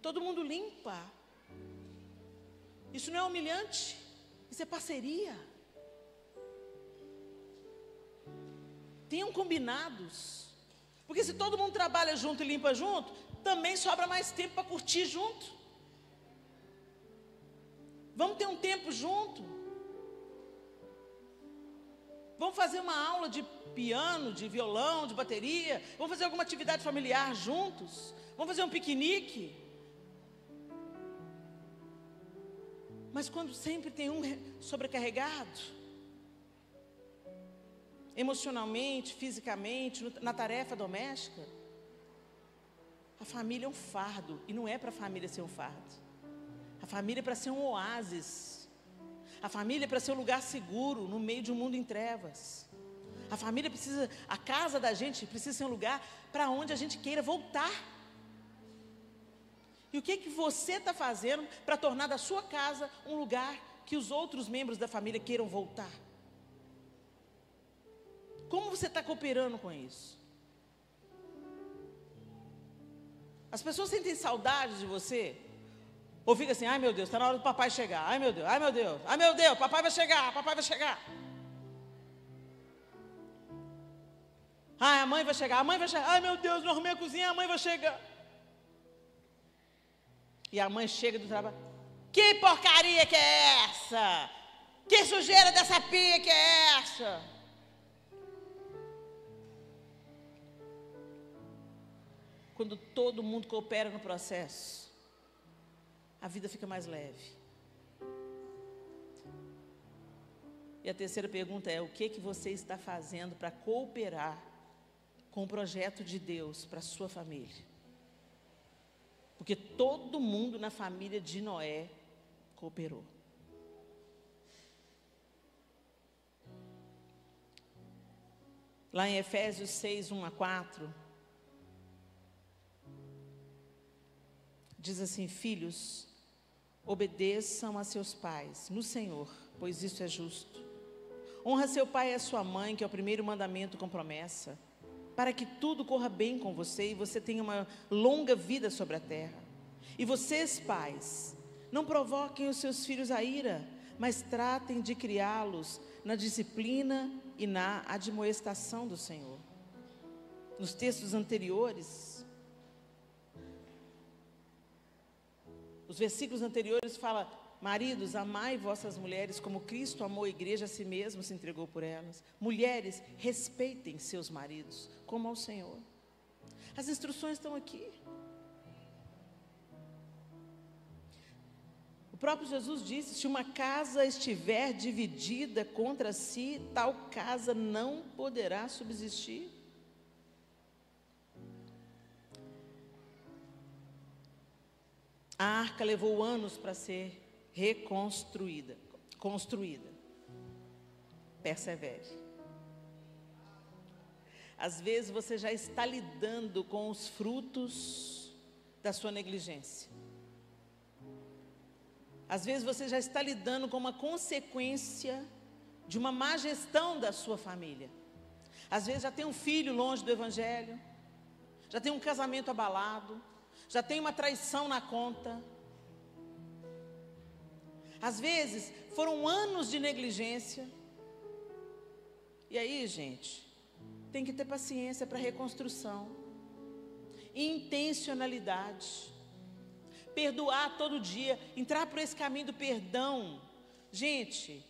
todo mundo limpa. Isso não é humilhante, isso é parceria. Tenham combinados. Porque se todo mundo trabalha junto e limpa junto, também sobra mais tempo para curtir junto. Vamos ter um tempo junto. Vamos fazer uma aula de piano, de violão, de bateria. Vamos fazer alguma atividade familiar juntos. Vamos fazer um piquenique. Mas quando sempre tem um sobrecarregado, emocionalmente, fisicamente, na tarefa doméstica, a família é um fardo. E não é para a família ser um fardo. A família é para ser um oásis. A família é para ser um lugar seguro no meio de um mundo em trevas. A família precisa, a casa da gente precisa ser um lugar para onde a gente queira voltar. E o que você está fazendo para tornar da sua casa um lugar que os outros membros da família queiram voltar? Como você está cooperando com isso? As pessoas sentem saudade de você? Ou fica assim, ai meu Deus, está na hora do papai chegar. Ai meu Deus, ai meu Deus, ai meu Deus, papai vai chegar, papai vai chegar. Ai, a mãe vai chegar, a mãe vai chegar. Ai meu Deus, não arrumei a cozinha, a mãe vai chegar. E a mãe chega do trabalho. Que porcaria que é essa? Que sujeira dessa pia que é essa? Quando todo mundo coopera no processo, a vida fica mais leve. E a terceira pergunta é: o que você está fazendo para cooperar com o projeto de Deus para a sua família? Porque todo mundo na família de Noé cooperou. Lá em Efésios 6, 1-4, diz assim: filhos, obedeçam a seus pais no Senhor, pois isso é justo. Honra seu pai e a sua mãe, que é o primeiro mandamento com promessa, para que tudo corra bem com você e você tenha uma longa vida sobre a terra. E vocês, pais, não provoquem os seus filhos à ira, mas tratem de criá-los na disciplina e na admoestação do Senhor. Nos textos anteriores, os versículos anteriores falam: maridos, amai vossas mulheres como Cristo amou a igreja, a si mesmo se entregou por elas. Mulheres, respeitem seus maridos como ao Senhor. As instruções estão aqui. O próprio Jesus disse: se uma casa estiver dividida contra si, tal casa não poderá subsistir. A arca levou anos para ser construída. Persevere. Às vezes você já está lidando com os frutos da sua negligência. Às vezes você já está lidando com uma consequência de uma má gestão da sua família. Às vezes já tem um filho longe do Evangelho, já tem um casamento abalado, já tem uma traição na conta. Às vezes foram anos de negligência. E aí, gente, tem que ter paciência para reconstrução, intencionalidade, perdoar todo dia, entrar por esse caminho do perdão. Gente,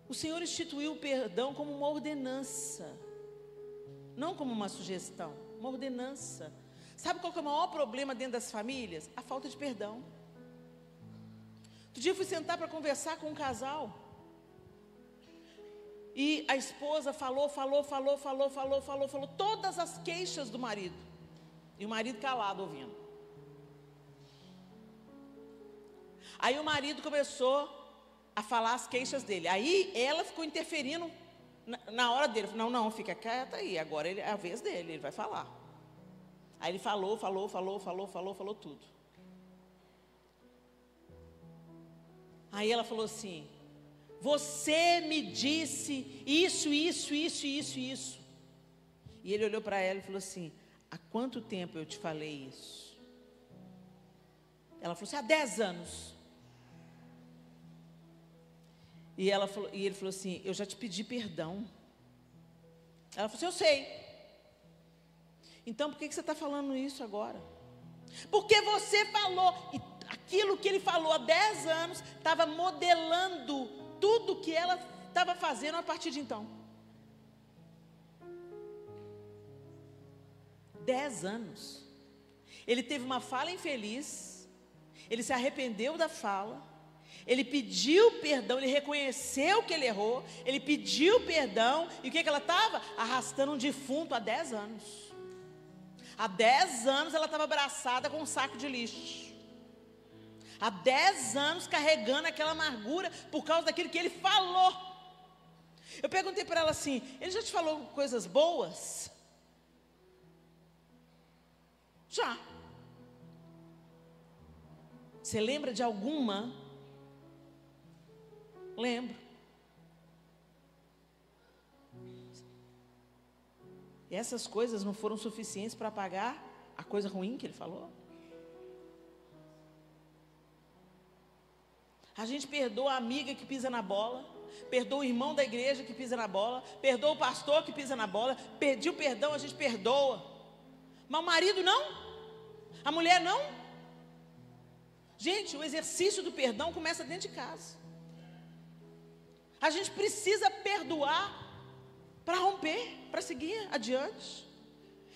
o Senhor instituiu o perdão como uma ordenança, não como uma sugestão, uma ordenança. Sabe qual que é o maior problema dentro das famílias? A falta de perdão. Outro dia eu fui sentar para conversar com um casal, e a esposa falou todas as queixas do marido, e o marido calado ouvindo. Aí o marido começou a falar as queixas dele. Aí ela ficou interferindo na hora dele. Não, fica quieta aí, agora é a vez dele, ele vai falar. Aí ele falou tudo. Aí ela falou assim: você me disse isso. E ele olhou para ela e falou assim: há quanto tempo eu te falei isso? Ela falou assim, há 10 anos. E ele falou assim, eu já te pedi perdão. Ela falou assim, eu sei. Então por que você está falando isso agora? Porque você falou, e aquilo que ele falou há 10 anos, estava modelando tudo que ela estava fazendo a partir de então. 10 anos. Ele teve uma fala infeliz, ele se arrependeu da fala, ele pediu perdão, ele reconheceu que ele errou, ele pediu perdão, e o que ela estava? Arrastando um defunto há 10 anos. Há 10 anos ela estava abraçada com um saco de lixo. Há 10 anos carregando aquela amargura por causa daquilo que ele falou. Eu perguntei para ela assim, ele já te falou coisas boas? Já. Você lembra de alguma? Lembro. E essas coisas não foram suficientes para apagar a coisa ruim que ele falou? A gente perdoa a amiga que pisa na bola, perdoa o irmão da igreja que pisa na bola, perdoa o pastor que pisa na bola, pediu perdão, a gente perdoa. Mas o marido não? A mulher não? Gente, o exercício do perdão começa dentro de casa. A gente precisa perdoar para romper, para seguir adiante.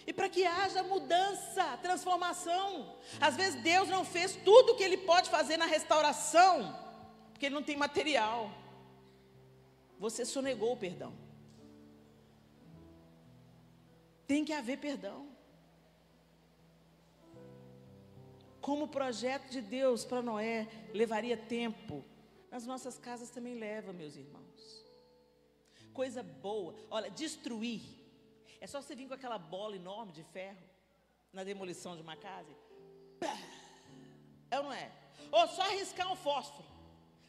E para que haja mudança, transformação. Às vezes Deus não fez tudo o que Ele pode fazer na restauração, porque Ele não tem material. Você sonegou o perdão. Tem que haver perdão. Como o projeto de Deus para Noé levaria tempo, nas nossas casas também leva, meus irmãos. Coisa boa, olha, destruir. É só você vir com aquela bola enorme de ferro na demolição de uma casa. É ou não é? Ou só arriscar um fósforo.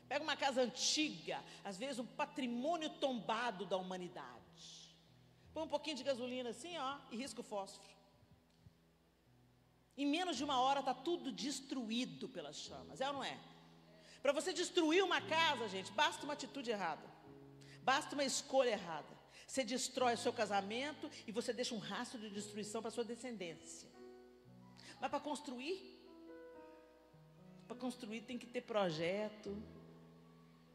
Pega uma casa antiga, às vezes um patrimônio tombado da humanidade. Põe um pouquinho de gasolina assim, ó, e risca o fósforo. Em menos de uma hora está tudo destruído pelas chamas, é ou não é? Para você destruir uma casa, gente, basta uma atitude errada. Basta uma escolha errada. Você destrói o seu casamento e você deixa um rastro de destruição para a sua descendência. Mas para construir tem que ter projeto,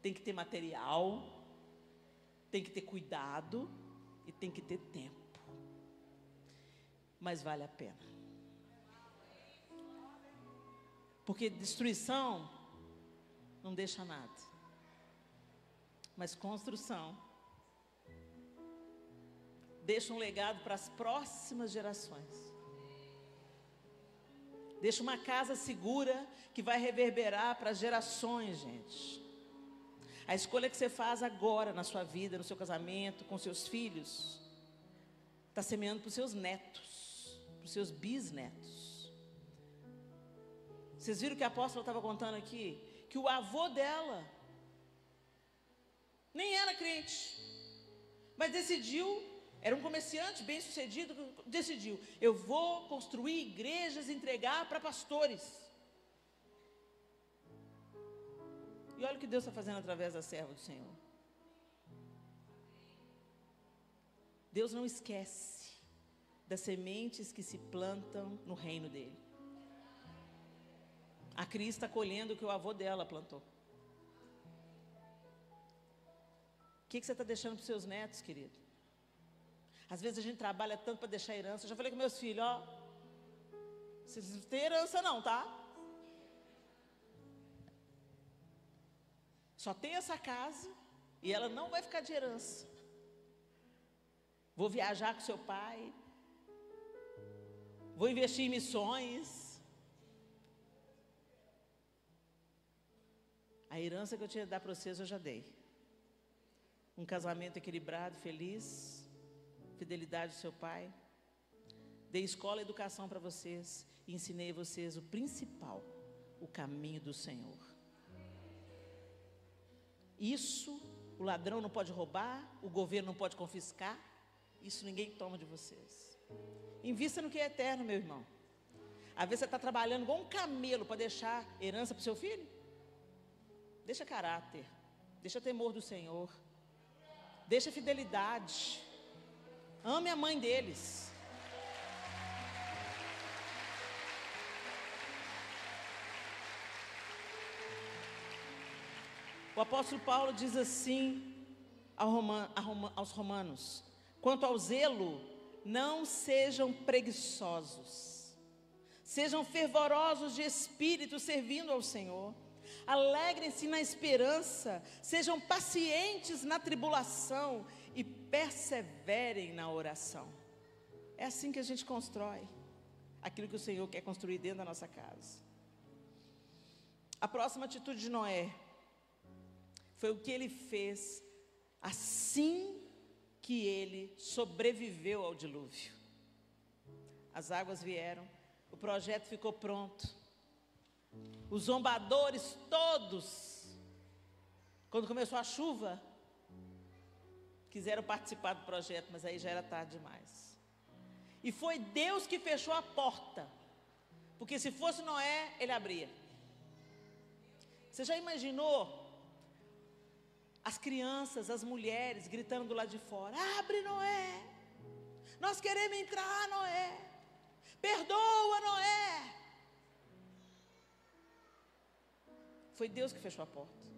tem que ter material, tem que ter cuidado e tem que ter tempo. Mas vale a pena. Porque destruição não deixa nada. Mas construção deixa um legado para as próximas gerações. Deixa uma casa segura que vai reverberar para as gerações, gente. A escolha que você faz agora na sua vida, no seu casamento, com seus filhos, está semeando para os seus netos, para os seus bisnetos. Vocês viram que a apóstola estava contando aqui? Que o avô dela nem era crente, mas decidiu, era um comerciante bem sucedido, decidiu, eu vou construir igrejas e entregar para pastores. E olha o que Deus está fazendo através da serva do Senhor. Deus não esquece das sementes que se plantam no reino dele. A Cris está colhendo o que o avô dela plantou. O que você está deixando para os seus netos, querido? Às vezes a gente trabalha tanto para deixar herança. Eu já falei com meus filhos, ó, vocês não têm herança não, tá? Só tem essa casa e ela não vai ficar de herança. Vou viajar com seu pai, vou investir em missões. A herança que eu tinha que dar para vocês eu já dei. Um casamento equilibrado, feliz, fidelidade do seu pai. Dei escola e educação para vocês e ensinei a vocês o principal, o caminho do Senhor. Isso o ladrão não pode roubar, o governo não pode confiscar, isso ninguém toma de vocês. Invista no que é eterno, meu irmão. Às vezes você está trabalhando igual um camelo para deixar herança para o seu filho. Deixa caráter, deixa temor do Senhor, deixa fidelidade. Ame a mãe deles. O apóstolo Paulo diz assim aos romanos: quanto ao zelo, não sejam preguiçosos, sejam fervorosos de espírito, servindo ao Senhor. Alegrem-se na esperança, sejam pacientes na tribulação e perseverem na oração. É assim que a gente constrói aquilo que o Senhor quer construir dentro da nossa casa. A próxima atitude de Noé foi o que ele fez assim que ele sobreviveu ao dilúvio. As águas vieram, o projeto ficou pronto. Os zombadores todos, quando começou a chuva, quiseram participar do projeto, mas aí já era tarde demais. E foi Deus que fechou a porta, porque se fosse Noé, ele abria. Você já imaginou as crianças, as mulheres gritando do lado de fora: abre, Noé, nós queremos entrar, Noé, perdoa, Noé. Foi Deus que fechou a porta.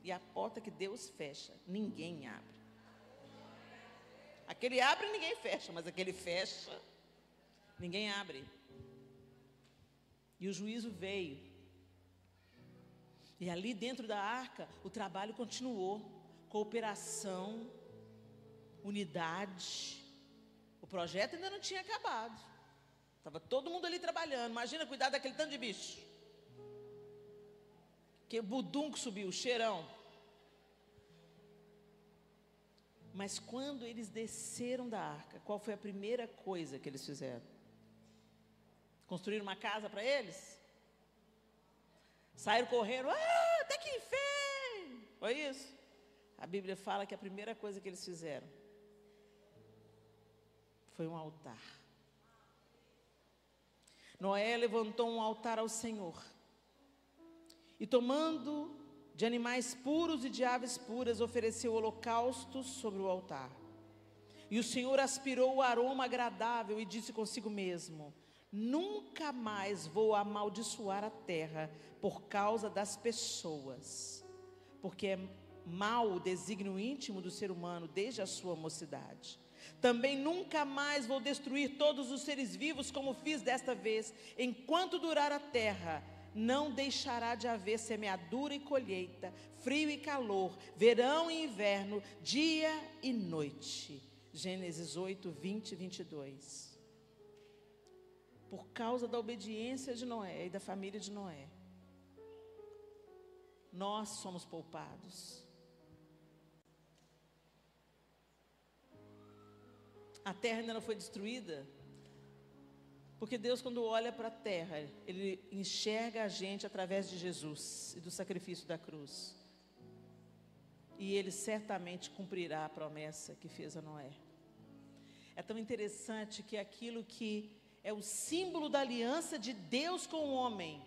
E a porta que Deus fecha, ninguém abre. Aquele abre, ninguém fecha, mas aquele fecha, ninguém abre. E o juízo veio. E ali dentro da arca, o trabalho continuou. Cooperação, unidade. O projeto ainda não tinha acabado. Estava todo mundo ali trabalhando. Imagina cuidar daquele tanto de bicho. Que budunco subiu, cheirão. Mas quando eles desceram da arca, qual foi a primeira coisa que eles fizeram? Construíram uma casa para eles? Saíram correndo, até que enfim! Foi isso? A Bíblia fala que a primeira coisa que eles fizeram foi um altar. Noé levantou um altar ao Senhor. E tomando de animais puros e de aves puras, ofereceu holocaustos sobre o altar. E o Senhor aspirou o aroma agradável e disse consigo mesmo: nunca mais vou amaldiçoar a terra por causa das pessoas, porque é mau o desígnio íntimo do ser humano desde a sua mocidade. Também nunca mais vou destruir todos os seres vivos como fiz desta vez. Enquanto durar a terra, não deixará de haver semeadura e colheita, frio e calor, verão e inverno, dia e noite. Gênesis 8, 20 e 22. Por causa da obediência de Noé e da família de Noé, nós somos poupados. A terra ainda não foi destruída, porque Deus, quando olha para a terra, Ele enxerga a gente através de Jesus e do sacrifício da cruz. E Ele certamente cumprirá a promessa que fez a Noé. É tão interessante que aquilo que é o símbolo da aliança de Deus com o homem,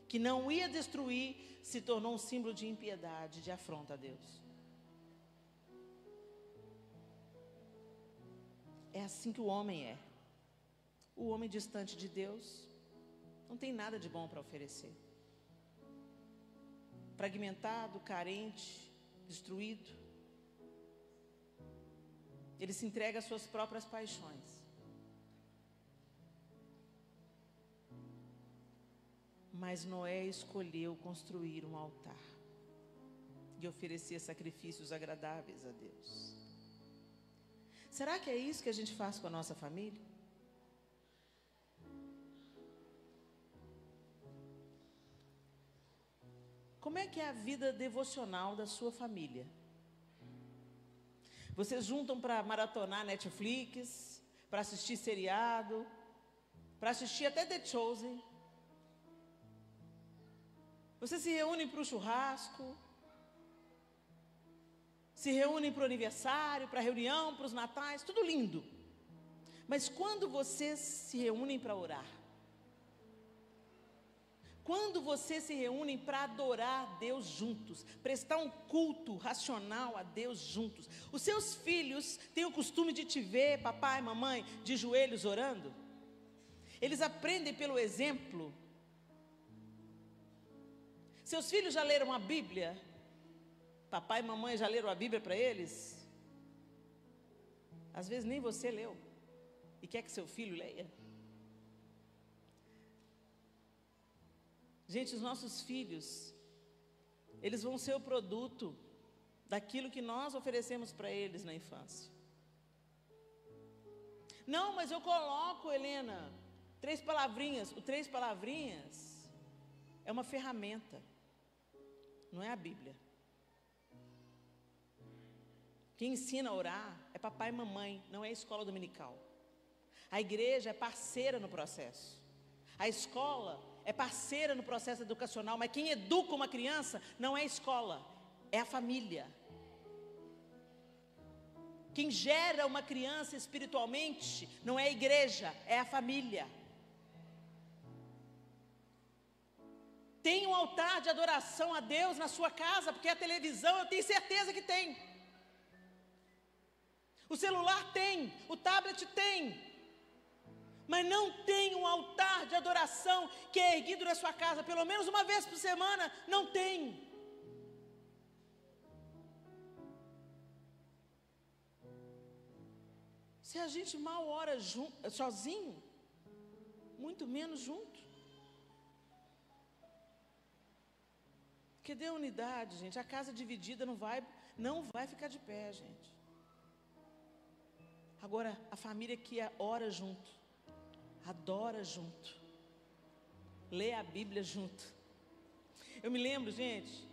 que não ia destruir, se tornou um símbolo de impiedade, de afronta a Deus. É assim que o homem é. O homem distante de Deus não tem nada de bom para oferecer. Fragmentado, carente, destruído. Ele se entrega às suas próprias paixões. Mas Noé escolheu construir um altar e oferecer sacrifícios agradáveis a Deus. Será que é isso que a gente faz com a nossa família? Como é que é a vida devocional da sua família? Vocês juntam para maratonar Netflix, para assistir seriado, para assistir até The Chosen. Vocês se reúnem para o churrasco, se reúnem para o aniversário, para a reunião, para os natais, tudo lindo. Mas quando vocês se reúnem para orar, quando vocês se reúnem para adorar a Deus juntos, prestar um culto racional a Deus juntos, os seus filhos têm o costume de te ver, papai, mamãe, de joelhos orando? Eles aprendem pelo exemplo. Seus filhos já leram a Bíblia? Papai e mamãe já leram a Bíblia para eles? Às vezes nem você leu e quer que seu filho leia. Gente, os nossos filhos, eles vão ser o produto daquilo que nós oferecemos para eles na infância. Não, mas eu coloco, Helena, 3 palavrinhas. O 3 palavrinhas é uma ferramenta, não é a Bíblia. Quem ensina a orar é papai e mamãe, não é a escola dominical. A igreja é parceira no processo. A escola é parceira no processo educacional, mas quem educa uma criança não é a escola, é a família. Quem gera uma criança espiritualmente não é a igreja, é a família. Tem um altar de adoração a Deus na sua casa, porque a televisão eu tenho certeza que tem. O celular tem, o tablet tem. Mas não tem um altar de adoração que é erguido na sua casa, pelo menos uma vez por semana, não tem. Se a gente mal ora sozinho, muito menos junto. Porque dê unidade, gente. A casa dividida não vai ficar de pé, gente. Agora, a família que ora junto, adora junto, lê a Bíblia junto. Eu me lembro, gente,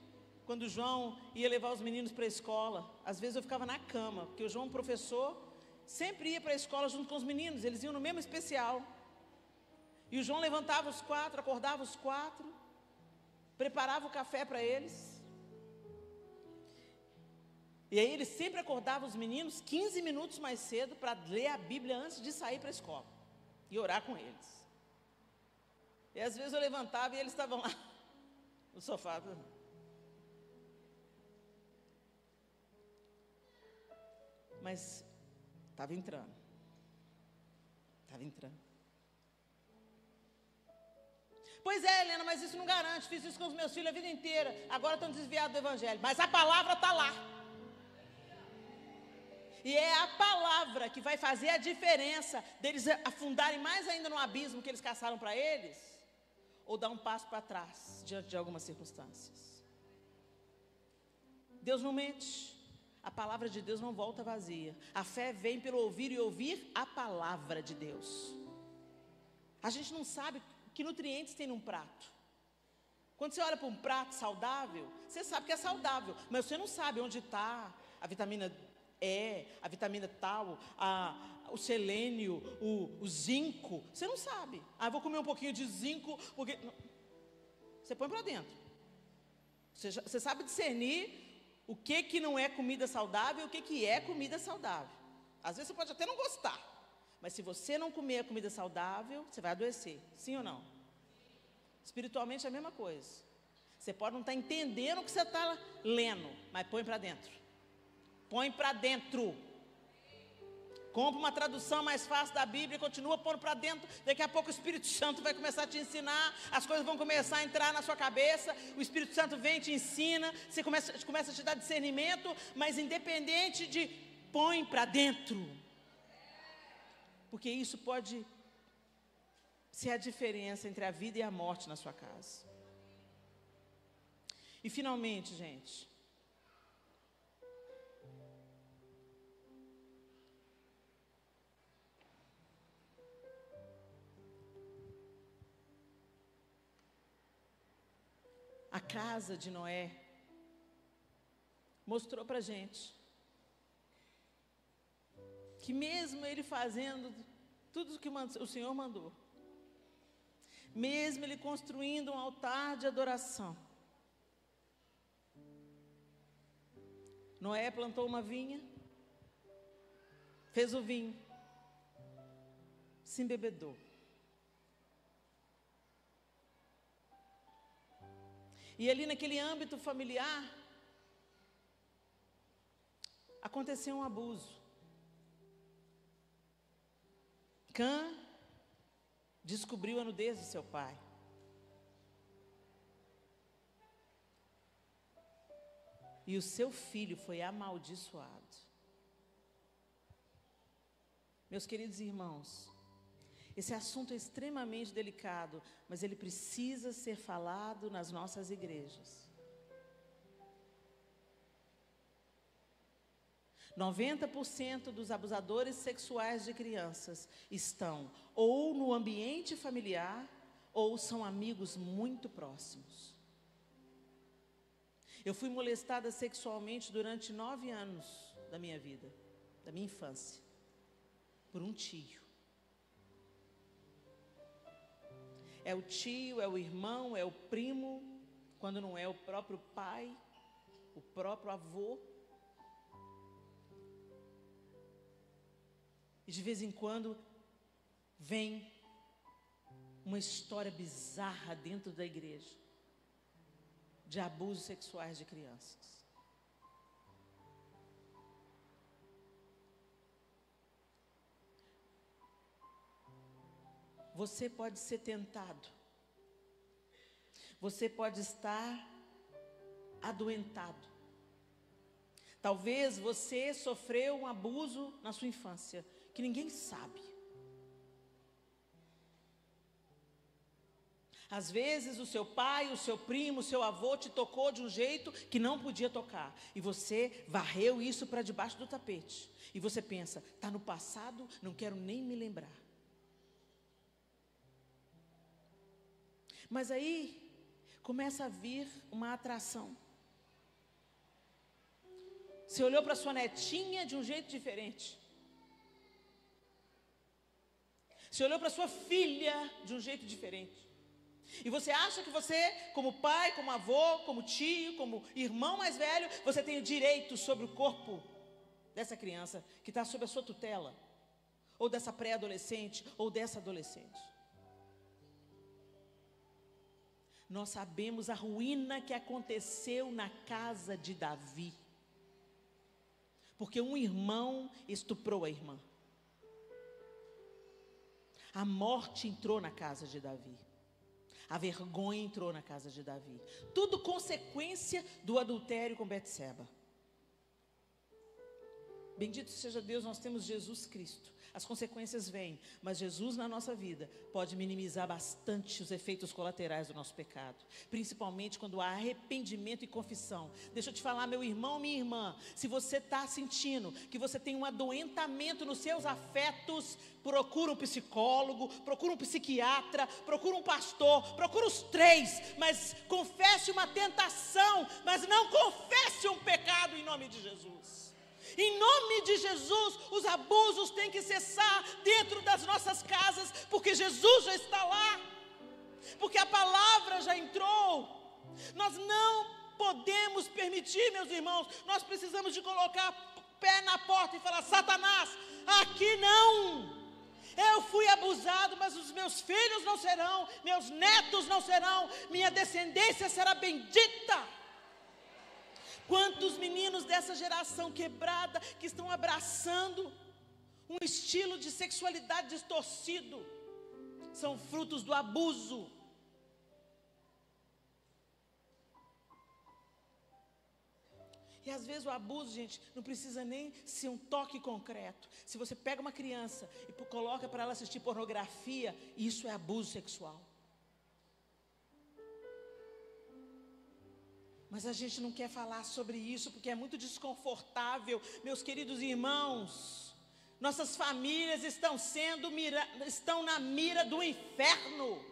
quando o João ia levar os meninos para a escola, às vezes eu ficava na cama, porque o João, professor, sempre ia para a escola junto com os meninos, eles iam no mesmo especial. E o João levantava os 4, acordava os 4, preparava o café para eles. E aí ele sempre acordava os meninos 15 minutos mais cedo para ler a Bíblia antes de sair para a escola e orar com eles. E às vezes eu levantava e eles estavam lá no sofá. Mas estava entrando. Pois é, Helena, mas isso não garante. Fiz isso com os meus filhos a vida inteira. Agora estão desviados do evangelho. Mas a palavra está lá. E é a palavra que vai fazer a diferença deles afundarem mais ainda no abismo que eles caçaram para eles, ou dar um passo para trás diante de algumas circunstâncias. Deus não mente. A palavra de Deus não volta vazia. A fé vem pelo ouvir e ouvir a palavra de Deus. A gente não sabe que nutrientes tem num prato. Quando você olha para um prato saudável, você sabe que é saudável, mas você não sabe onde está a vitamina E, a vitamina tal, o selênio, o zinco. Você não sabe. Vou comer um pouquinho de zinco, porque não. Você põe para dentro. Você sabe discernir o que não é comida saudável e o que é comida saudável. Às vezes você pode até não gostar, mas se você não comer a comida saudável, você vai adoecer. Sim ou não? Espiritualmente é a mesma coisa. Você pode não estar entendendo o que você está lendo, mas põe para dentro. Põe para dentro. Compra uma tradução mais fácil da Bíblia e continua pondo para dentro. Daqui a pouco o Espírito Santo vai começar a te ensinar. As coisas vão começar a entrar na sua cabeça. O Espírito Santo vem e te ensina. Você começa a te dar discernimento. Mas independente de, põe para dentro. Porque isso pode ser a diferença entre a vida e a morte na sua casa. E finalmente, gente, a casa de Noé mostrou para a gente que mesmo ele fazendo tudo o que o Senhor mandou, mesmo ele construindo um altar de adoração, Noé plantou uma vinha, fez o vinho, se embebedou. E ali naquele âmbito familiar, aconteceu um abuso. Cã descobriu a nudez de seu pai. E o seu filho foi amaldiçoado. Meus queridos irmãos, esse assunto é extremamente delicado, mas ele precisa ser falado nas nossas igrejas. 90% dos abusadores sexuais de crianças estão ou no ambiente familiar ou são amigos muito próximos. Eu fui molestada sexualmente durante 9 anos da minha vida, da minha infância, por um tio. É o tio, é o irmão, é o primo, quando não é o próprio pai, o próprio avô. E de vez em quando vem uma história bizarra dentro da igreja de abusos sexuais de crianças. Você pode ser tentado. Você pode estar adoentado. Talvez você sofreu um abuso na sua infância que ninguém sabe. Às vezes o seu pai, o seu primo, o seu avô te tocou de um jeito que não podia tocar. E você varreu isso para debaixo do tapete. E você pensa, está no passado, não quero nem me lembrar. Mas aí começa a vir uma atração. Você olhou para sua netinha de um jeito diferente. Você olhou para sua filha de um jeito diferente. E você acha que você, como pai, como avô, como tio, como irmão mais velho, você tem o direito sobre o corpo dessa criança que está sob a sua tutela, ou dessa pré-adolescente, ou dessa adolescente. Nós sabemos a ruína que aconteceu na casa de Davi, porque um irmão estuprou a irmã. A morte entrou na casa de Davi. A vergonha entrou na casa de Davi. Tudo consequência do adultério com Betseba. Bendito seja Deus, nós temos Jesus Cristo. As consequências vêm, mas Jesus na nossa vida pode minimizar bastante os efeitos colaterais do nosso pecado. Principalmente quando há arrependimento e confissão. Deixa eu te falar, meu irmão, minha irmã. Se você está sentindo que você tem um adoentamento nos seus afetos, procura um psicólogo, procura um psiquiatra, procura um pastor, procura os 3. Mas confesse uma tentação, mas não confesse um pecado em nome de Jesus. Em nome de Jesus, os abusos têm que cessar dentro das nossas casas, porque Jesus já está lá, porque a palavra já entrou. Nós não podemos permitir, meus irmãos, nós precisamos de colocar pé na porta e falar: Satanás, aqui não. Eu fui abusado, mas os meus filhos não serão, meus netos não serão, minha descendência será bendita. Quantos meninos dessa geração quebrada que estão abraçando um estilo de sexualidade distorcido são frutos do abuso. E às vezes o abuso, gente, não precisa nem ser um toque concreto. Se você pega uma criança e coloca para ela assistir pornografia, isso é abuso sexual. Mas a gente não quer falar sobre isso porque é muito desconfortável. Meus queridos irmãos, nossas famílias estão na mira do inferno.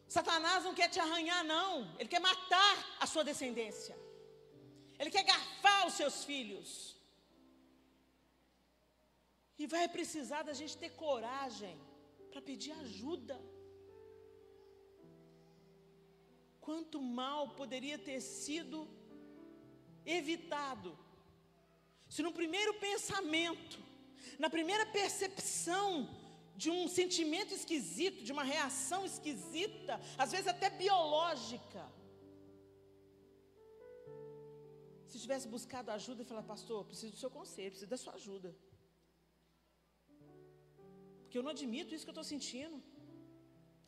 Satanás não quer te arranhar, não. Ele quer matar a sua descendência. Ele quer garfar os seus filhos. E vai precisar da gente ter coragem para pedir ajuda. Quanto mal poderia ter sido evitado se no primeiro pensamento, na primeira percepção de um sentimento esquisito, de uma reação esquisita, às vezes até biológica. Se tivesse buscado ajuda e falar, pastor, preciso do seu conselho, preciso da sua ajuda. Porque eu não admito isso que eu estou sentindo.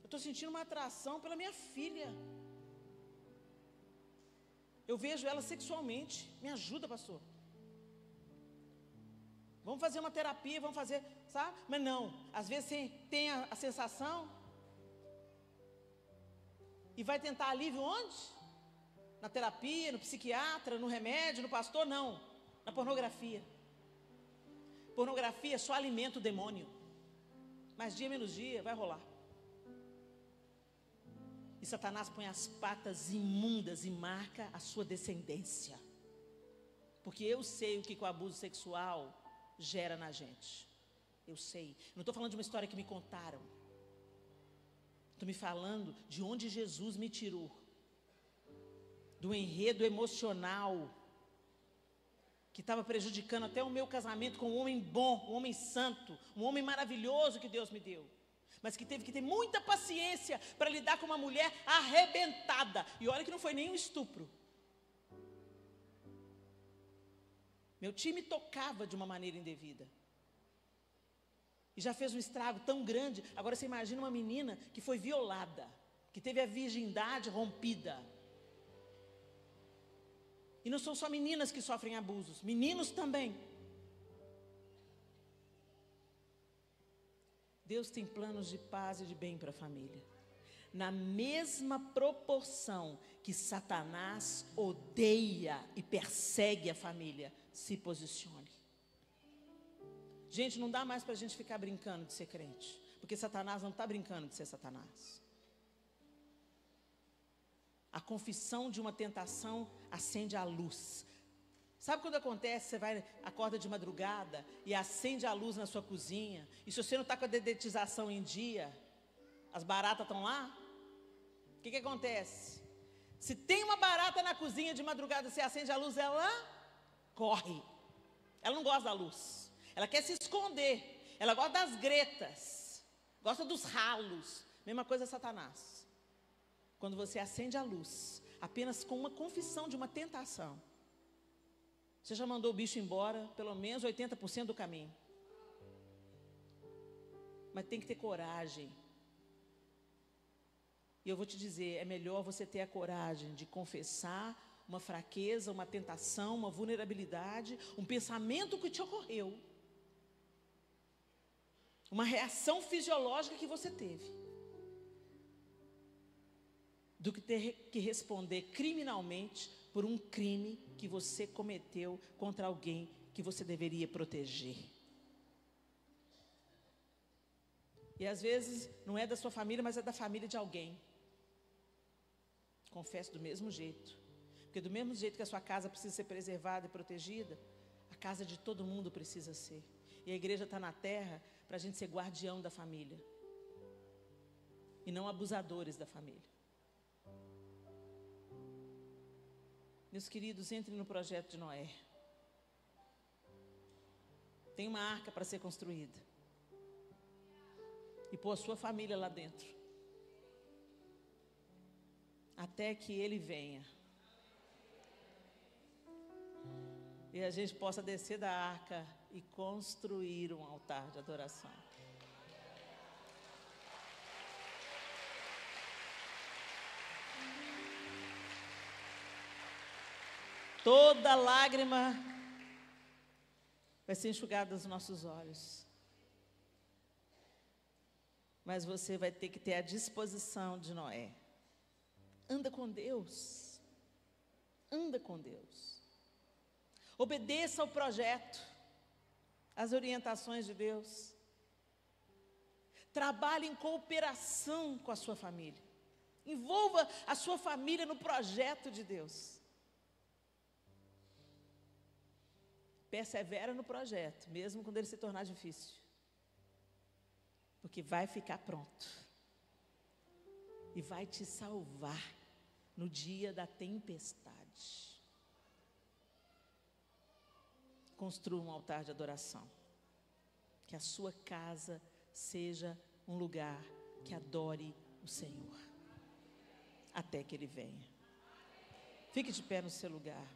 Eu estou sentindo uma atração pela minha filha. Eu vejo ela sexualmente. Me ajuda, pastor. Vamos fazer uma terapia, vamos fazer, sabe? Mas não, às vezes você tem a sensação e vai tentar alívio onde? Na terapia, no psiquiatra, no remédio, no pastor? Não, na pornografia. Pornografia só alimenta o demônio. Mas dia menos dia vai rolar. E Satanás põe as patas imundas e marca a sua descendência. Porque eu sei o que o abuso sexual gera na gente. Eu sei. Não estou falando de uma história que me contaram. Estou me falando de onde Jesus me tirou. Do enredo emocional que estava prejudicando até o meu casamento com um homem bom, um homem santo, um homem maravilhoso que Deus me deu. Mas que teve que ter muita paciência para lidar com uma mulher arrebentada. E olha que não foi nem um estupro. Meu time tocava de uma maneira indevida. E já fez um estrago tão grande. Agora você imagina uma menina que foi violada, que teve a virgindade rompida. E não são só meninas que sofrem abusos, meninos também. Deus tem planos de paz e de bem para a família. Na mesma proporção que Satanás odeia e persegue a família, se posicione. Gente, não dá mais para a gente ficar brincando de ser crente, porque Satanás não está brincando de ser Satanás. A confissão de uma tentação acende a luz. Sabe quando acontece, você acorda de madrugada e acende a luz na sua cozinha, e se você não está com a dedetização em dia, as baratas estão lá? O que acontece? Se tem uma barata na cozinha de madrugada, você acende a luz, ela corre. Ela não gosta da luz. Ela quer se esconder. Ela gosta das gretas. Gosta dos ralos. Mesma coisa Satanás. Quando você acende a luz, apenas com uma confissão de uma tentação, você já mandou o bicho embora, pelo menos 80% do caminho. Mas tem que ter coragem. E eu vou te dizer, é melhor você ter a coragem de confessar uma fraqueza, uma tentação, uma vulnerabilidade, um pensamento que te ocorreu, uma reação fisiológica que você teve, do que ter que responder criminalmente por um crime que você cometeu contra alguém que você deveria proteger. E às vezes não é da sua família, mas é da família de alguém. Confesso do mesmo jeito. Porque do mesmo jeito que a sua casa precisa ser preservada e protegida, a casa de todo mundo precisa ser. E a igreja está na terra para a gente ser guardião da família. E não abusadores da família. Meus queridos, entrem no projeto de Noé. Tem uma arca para ser construída. E pôr a sua família lá dentro. Até que ele venha. E a gente possa descer da arca e construir um altar de adoração. Toda lágrima vai ser enxugada dos nossos olhos. Mas você vai ter que ter a disposição de Noé. Anda com Deus. Anda com Deus. Obedeça ao projeto, às orientações de Deus. Trabalhe em cooperação com a sua família. Envolva a sua família no projeto de Deus. Persevera no projeto, mesmo quando ele se tornar difícil. Porque vai ficar pronto. E vai te salvar no dia da tempestade. Construa um altar de adoração. Que a sua casa seja um lugar que adore o Senhor, até que Ele venha. Fique de pé no seu lugar.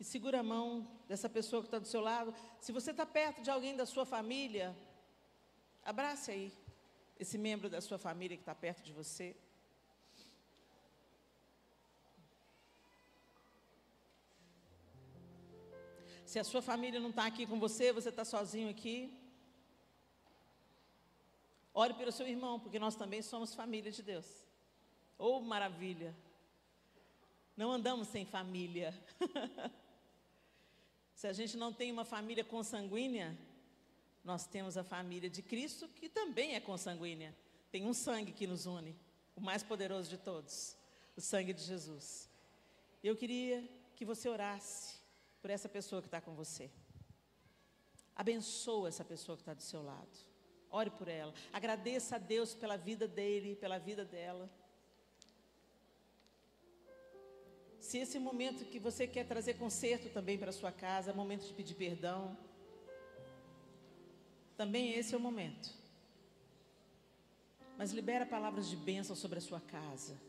E segura a mão dessa pessoa que está do seu lado. Se você está perto de alguém da sua família, abrace aí esse membro da sua família que está perto de você. Se a sua família não está aqui com você, você está sozinho aqui, ore pelo seu irmão, porque nós também somos família de Deus. Oh, maravilha! Não andamos sem família. Se a gente não tem uma família consanguínea, nós temos a família de Cristo, que também é consanguínea. Tem um sangue que nos une, o mais poderoso de todos, o sangue de Jesus. Eu queria que você orasse por essa pessoa que está com você. Abençoa essa pessoa que está do seu lado. Ore por ela. Agradeça a Deus pela vida dele, pela vida dela. Se esse momento que você quer trazer conserto também para a sua casa, é momento de pedir perdão, também esse é o momento. Mas libera palavras de bênção sobre a sua casa,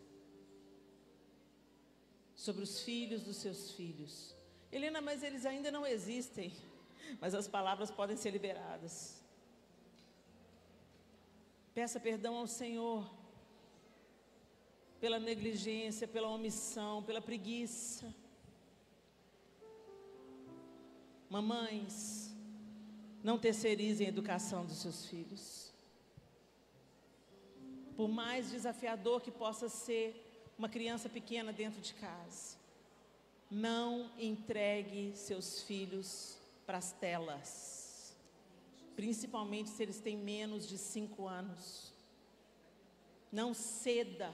sobre os filhos dos seus filhos. Helena, mas eles ainda não existem. Mas as palavras podem ser liberadas. Peça perdão ao Senhor pela negligência, pela omissão, pela preguiça. Mamães, não terceirizem a educação dos seus filhos. Por mais desafiador que possa ser uma criança pequena dentro de casa, não entregue seus filhos para as telas, principalmente se eles têm menos de 5 anos. Não ceda,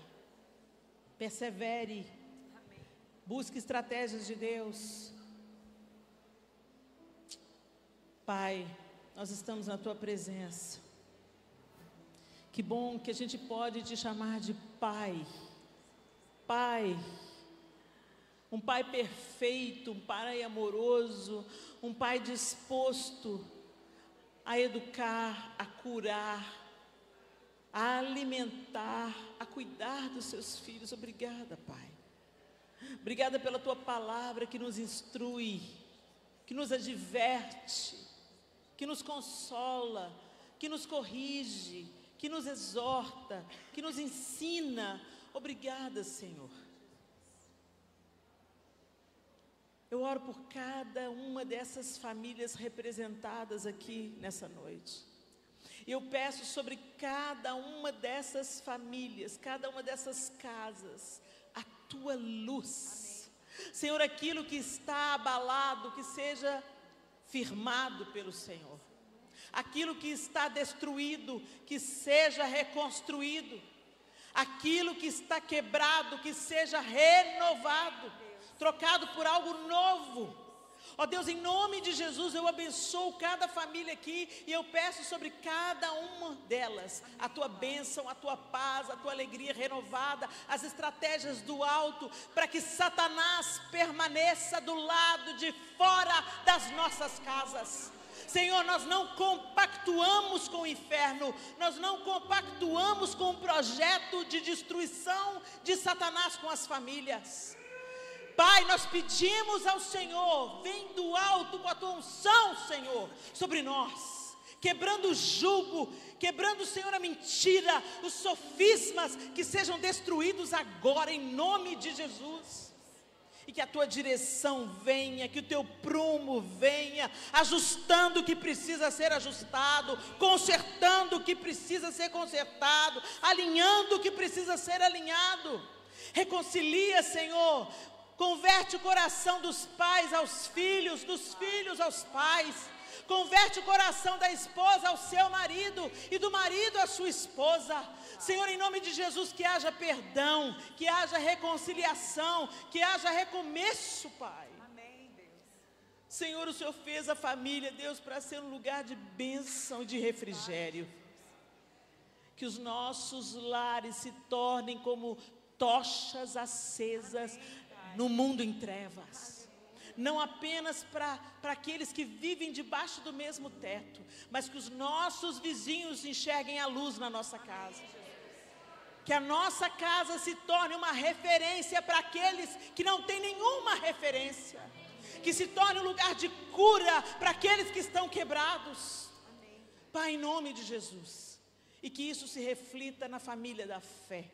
persevere, busque estratégias de Deus. Pai, nós estamos na Tua presença. Que bom que a gente pode te chamar de Pai. Pai, um Pai perfeito, um Pai amoroso, um Pai disposto a educar, a curar, a alimentar, a cuidar dos seus filhos. Obrigada, Pai. Obrigada pela Tua palavra que nos instrui, que nos adverte, que nos consola, que nos corrige, que nos exorta, que nos ensina. Obrigada, Senhor. Eu oro por cada uma dessas famílias representadas aqui nessa noite. Eu peço sobre cada uma dessas famílias, cada uma dessas casas, a Tua luz. Amém. Senhor, aquilo que está abalado, que seja firmado pelo Senhor. Aquilo que está destruído, que seja reconstruído. Aquilo que está quebrado, que seja renovado, trocado por algo novo. Ó Deus, em nome de Jesus, eu abençoo cada família aqui e eu peço sobre cada uma delas a Tua bênção, a Tua paz, a Tua alegria renovada, as estratégias do alto, para que Satanás permaneça do lado de fora das nossas casas. Senhor, nós não compactuamos com o inferno, nós não compactuamos com o projeto de destruição de Satanás com as famílias. Pai, nós pedimos ao Senhor, vem do alto com a Tua unção, Senhor, sobre nós, quebrando o jugo, quebrando, Senhor, a mentira, os sofismas, que sejam destruídos agora, em nome de Jesus. E que a Tua direção venha, que o Teu prumo venha, ajustando o que precisa ser ajustado, consertando o que precisa ser consertado, alinhando o que precisa ser alinhado. Reconcilia, Senhor, converte o coração dos pais aos filhos, dos filhos aos pais. Converte o coração da esposa ao seu marido e do marido à sua esposa. Senhor, em nome de Jesus, que haja perdão, que haja reconciliação, que haja recomeço, Pai. Amém, Deus. Senhor, o Senhor fez a família, Deus, para ser um lugar de bênção e de refrigério. Que os nossos lares se tornem como tochas acesas no mundo em trevas. Não apenas para aqueles que vivem debaixo do mesmo teto, mas que os nossos vizinhos enxerguem a luz na nossa casa. Que a nossa casa se torne uma referência para aqueles que não têm nenhuma referência. Que se torne um lugar de cura para aqueles que estão quebrados. Pai, em nome de Jesus. E que isso se reflita na família da fé.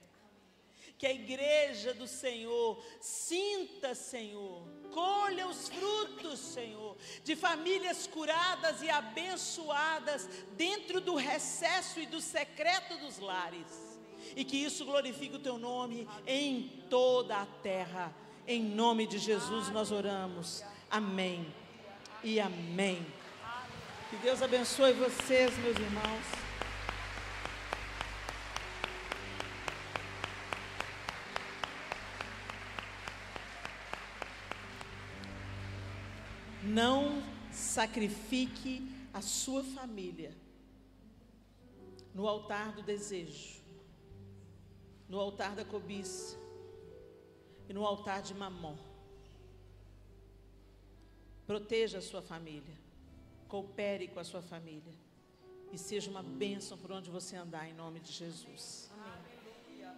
Que a igreja do Senhor sinta, Senhor, colha os frutos, Senhor, de famílias curadas e abençoadas dentro do recesso e do secreto dos lares. E que isso glorifique o Teu nome em toda a terra. Em nome de Jesus nós oramos. Amém e amém. Que Deus abençoe vocês, meus irmãos. Não sacrifique a sua família no altar do desejo, no altar da cobiça e no altar de Mamon. Proteja a sua família, coopere com a sua família e seja uma bênção por onde você andar, em nome de Jesus. Amém.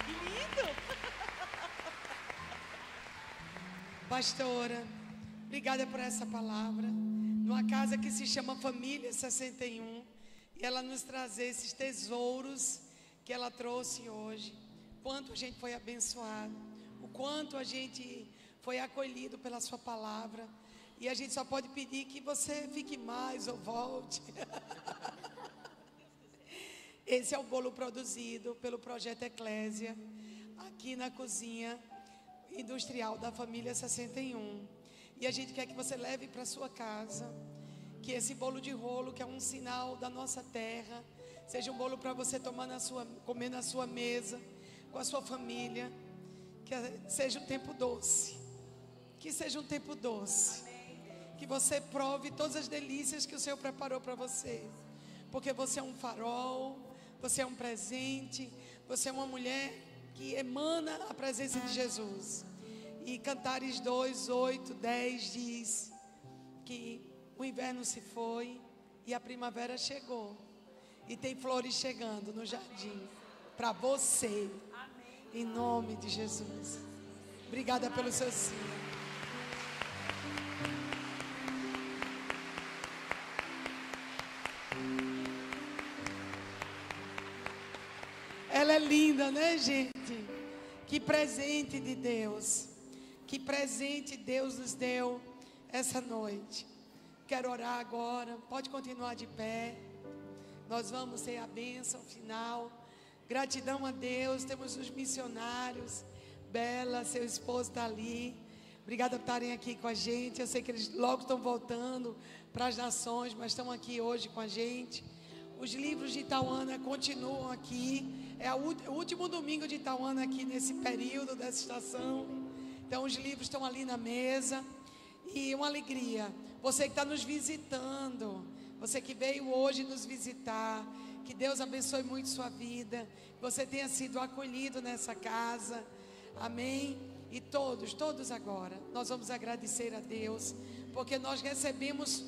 Que lindo! Pastora, obrigada por essa palavra. Numa casa que se chama Família 61, e ela nos trazer esses tesouros que ela trouxe hoje. Quanto a gente foi abençoado, o quanto a gente foi acolhido pela sua palavra. E a gente só pode pedir que você fique mais ou volte. Esse é o bolo produzido pelo Projeto Eclésia, aqui na cozinha industrial da Família 61. E a gente quer que você leve para sua casa, que esse bolo de rolo, que é um sinal da nossa terra, seja um bolo para você comer na sua mesa, com a sua família. Que seja um tempo doce. Que seja um tempo doce. Que você prove todas as delícias que o Senhor preparou para você. Porque você é um farol, você é um presente, você é uma mulher que emana a presença de Jesus. E Cantares 2, 8, 10 diz que o inverno se foi e a primavera chegou. E tem flores chegando no jardim para você. Em nome de Jesus. Obrigada pelo seu sim. Ela é linda, né, gente? Que presente de Deus. Que presente Deus nos deu essa noite. Quero orar agora. Pode continuar de pé. Nós vamos ter a bênção final. Gratidão a Deus. Temos os missionários. Bela, seu esposo está ali. Obrigada por estarem aqui com a gente. Eu sei que eles logo estão voltando para as nações, mas estão aqui hoje com a gente. Os livros de Itauana continuam aqui. É o último domingo de Itauana aqui nesse período dessa estação. Então os livros estão ali na mesa. E uma alegria. Você que está nos visitando, você que veio hoje nos visitar, que Deus abençoe muito sua vida. Que você tenha sido acolhido nessa casa. Amém? E todos agora, nós vamos agradecer a Deus, porque nós recebemos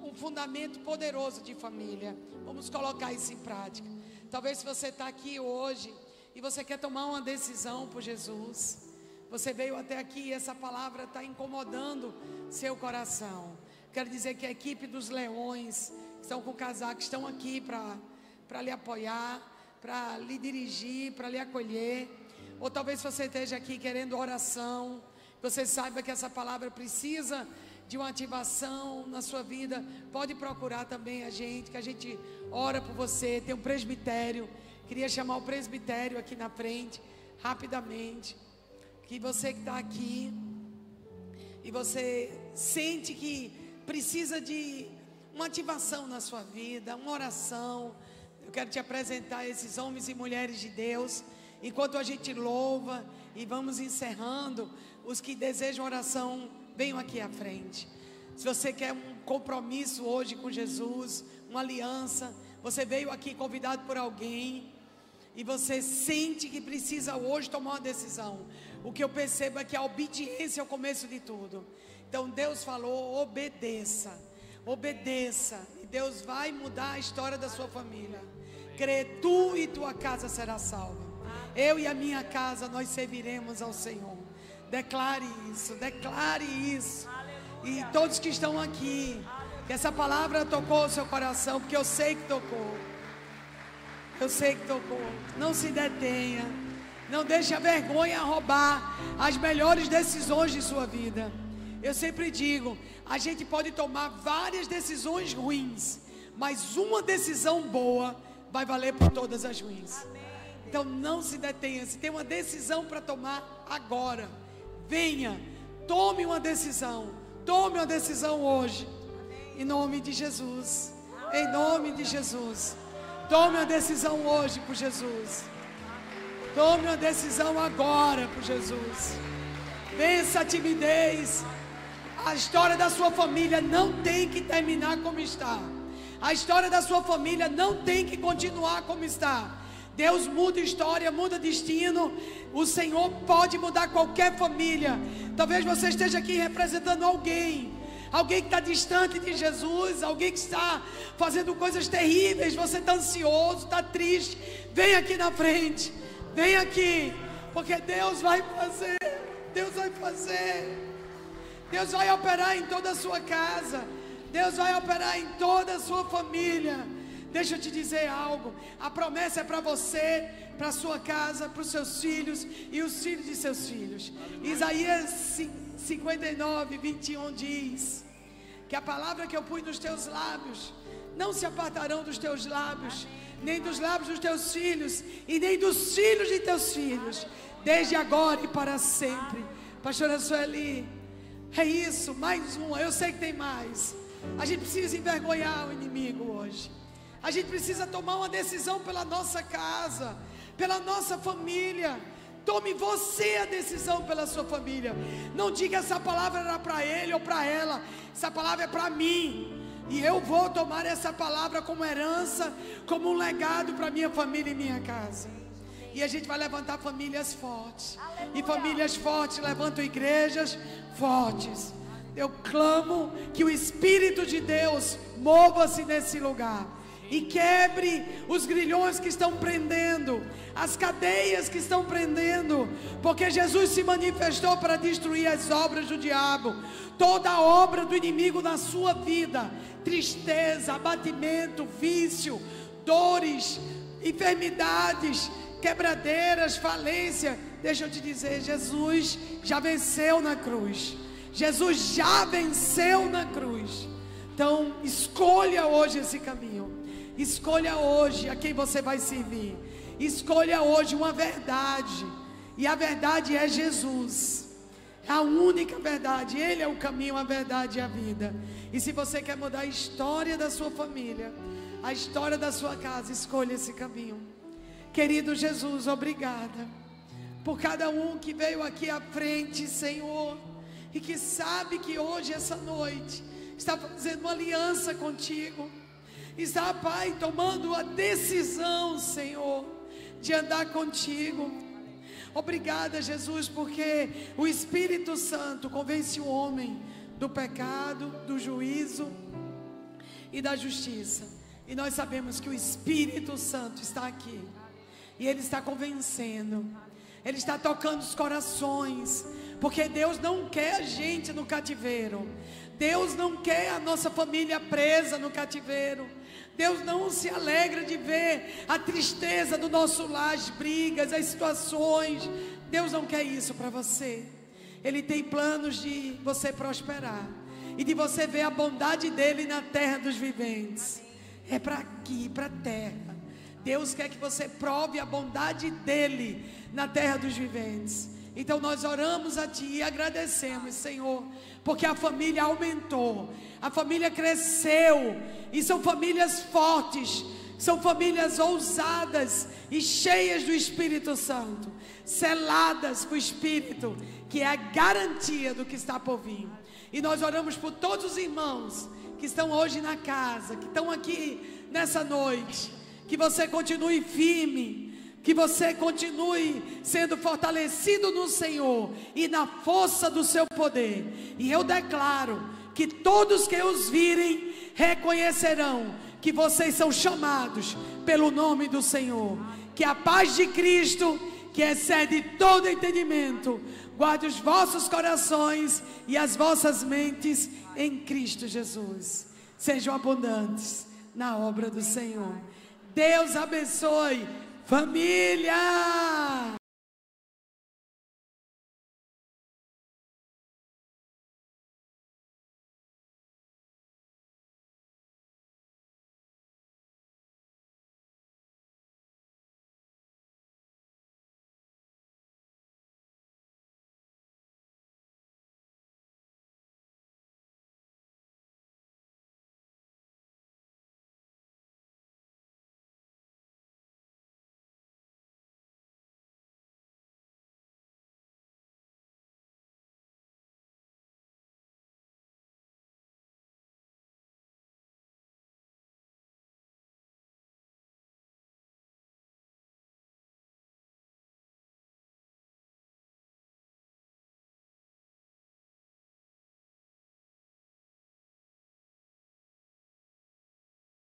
um fundamento poderoso de família. Vamos colocar isso em prática. Talvez se você está aqui hoje e você quer tomar uma decisão por Jesus, você veio até aqui e essa palavra está incomodando seu coração. Quero dizer que a equipe dos leões, que estão com o casaco, estão aqui para lhe apoiar, para lhe dirigir, para lhe acolher. Ou talvez você esteja aqui querendo oração, você saiba que essa palavra precisa de uma ativação na sua vida. Pode procurar também a gente, que a gente ora por você. Tem um presbitério, queria chamar o presbitério aqui na frente, rapidamente. Que você que está aqui e você sente que precisa de uma ativação na sua vida, uma oração. Eu quero te apresentar esses homens e mulheres de Deus. Enquanto a gente louva e vamos encerrando, os que desejam oração, venham aqui à frente. Se você quer um compromisso hoje com Jesus, uma aliança, você veio aqui convidado por alguém, e você sente que precisa hoje tomar uma decisão, o que eu percebo é que a obediência é o começo de tudo. Então Deus falou: obedeça, obedeça, e Deus vai mudar a história da sua família. Crê tu e tua casa será salva. Eu e a minha casa, nós serviremos ao Senhor. Declare isso, declare isso. E todos que estão aqui, que essa palavra tocou o seu coração, porque eu sei que tocou. Eu sei que tocou. Não se detenha. Não deixe a vergonha roubar as melhores decisões de sua vida. Eu sempre digo, a gente pode tomar várias decisões ruins, mas uma decisão boa vai valer por todas as ruins. Então não se detenha. Se tem uma decisão para tomar agora, venha, tome uma decisão. Tome uma decisão hoje, em nome de Jesus. Em nome de Jesus. Tome uma decisão hoje por Jesus. Tome uma decisão agora por Jesus. Vença a timidez. A história da sua família não tem que terminar como está. A história da sua família não tem que continuar como está. Deus muda história, muda destino. O Senhor pode mudar qualquer família. Talvez você esteja aqui representando alguém que está distante de Jesus, alguém que está fazendo coisas terríveis. Você está ansioso, está triste. Vem aqui na frente, vem aqui, porque Deus vai fazer. Deus vai fazer. Deus vai operar em toda a sua casa. Deus vai operar em toda a sua família. Deixa eu te dizer algo. A promessa é para você, para a sua casa, para os seus filhos e os filhos de seus filhos. Isaías 59, 21 diz que a palavra que eu pus nos teus lábios não se apartarão dos teus lábios, nem dos lábios dos teus filhos e nem dos filhos de teus filhos, desde agora e para sempre. Pastora Sueli, é isso, mais uma. Eu sei que tem mais. A gente precisa envergonhar o inimigo hoje. A gente precisa tomar uma decisão pela nossa casa, pela nossa família. Tome você a decisão pela sua família. Não diga essa palavra era para ele ou para ela. Essa palavra é para mim. E eu vou tomar essa palavra como herança, como um legado para minha família e minha casa. E a gente vai levantar famílias fortes. E famílias fortes levantam igrejas fortes. Eu clamo que o Espírito de Deus mova-se nesse lugar e quebre os grilhões que estão prendendo, as cadeias que estão prendendo, porque Jesus se manifestou para destruir as obras do diabo, toda a obra do inimigo na sua vida, tristeza, abatimento, vício, dores, enfermidades, quebradeiras, falência. Deixa eu te dizer, Jesus já venceu na cruz. Jesus já venceu na cruz. Então escolha hoje esse caminho. Escolha hoje a quem você vai servir. Escolha hoje uma verdade. E a verdade é Jesus. A única verdade. Ele é o caminho, a verdade e a vida. E se você quer mudar a história da sua família, a história da sua casa, escolha esse caminho. Querido Jesus, obrigada por cada um que veio aqui à frente, Senhor, e que sabe que hoje, essa noite, está fazendo uma aliança contigo. Está, Pai, tomando a decisão, Senhor, de andar contigo. Obrigada, Jesus, porque o Espírito Santo convence o homem do pecado, do juízo e da justiça. E nós sabemos que o Espírito Santo está aqui. E Ele está convencendo. Ele está tocando os corações. Porque Deus não quer a gente no cativeiro. Deus não quer a nossa família presa no cativeiro. Deus não se alegra de ver a tristeza do nosso lar, as brigas, as situações. Deus não quer isso para você. Ele tem planos de você prosperar e de você ver a bondade dele na terra dos viventes. É para aqui, para a terra. Deus quer que você prove a bondade dele na terra dos viventes. Então nós oramos a Ti e agradecemos, Senhor, porque a família aumentou, a família cresceu, e são famílias fortes, são famílias ousadas e cheias do Espírito Santo, seladas com o Espírito, que é a garantia do que está por vir. E nós oramos por todos os irmãos que estão hoje na casa, que estão aqui nessa noite, que você continue firme, Que você continue sendo fortalecido no Senhor e na força do seu poder. E eu declaro que todos que os virem reconhecerão que vocês são chamados pelo nome do Senhor. Que a paz de Cristo, que excede todo entendimento, guarde os vossos corações e as vossas mentes em Cristo Jesus. Sejam abundantes na obra do Senhor. Deus abençoe, família!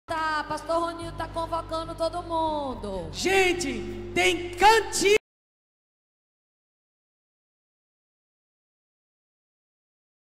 Tá, pastor Ronildo tá convocando todo mundo. Gente, tem cantinho.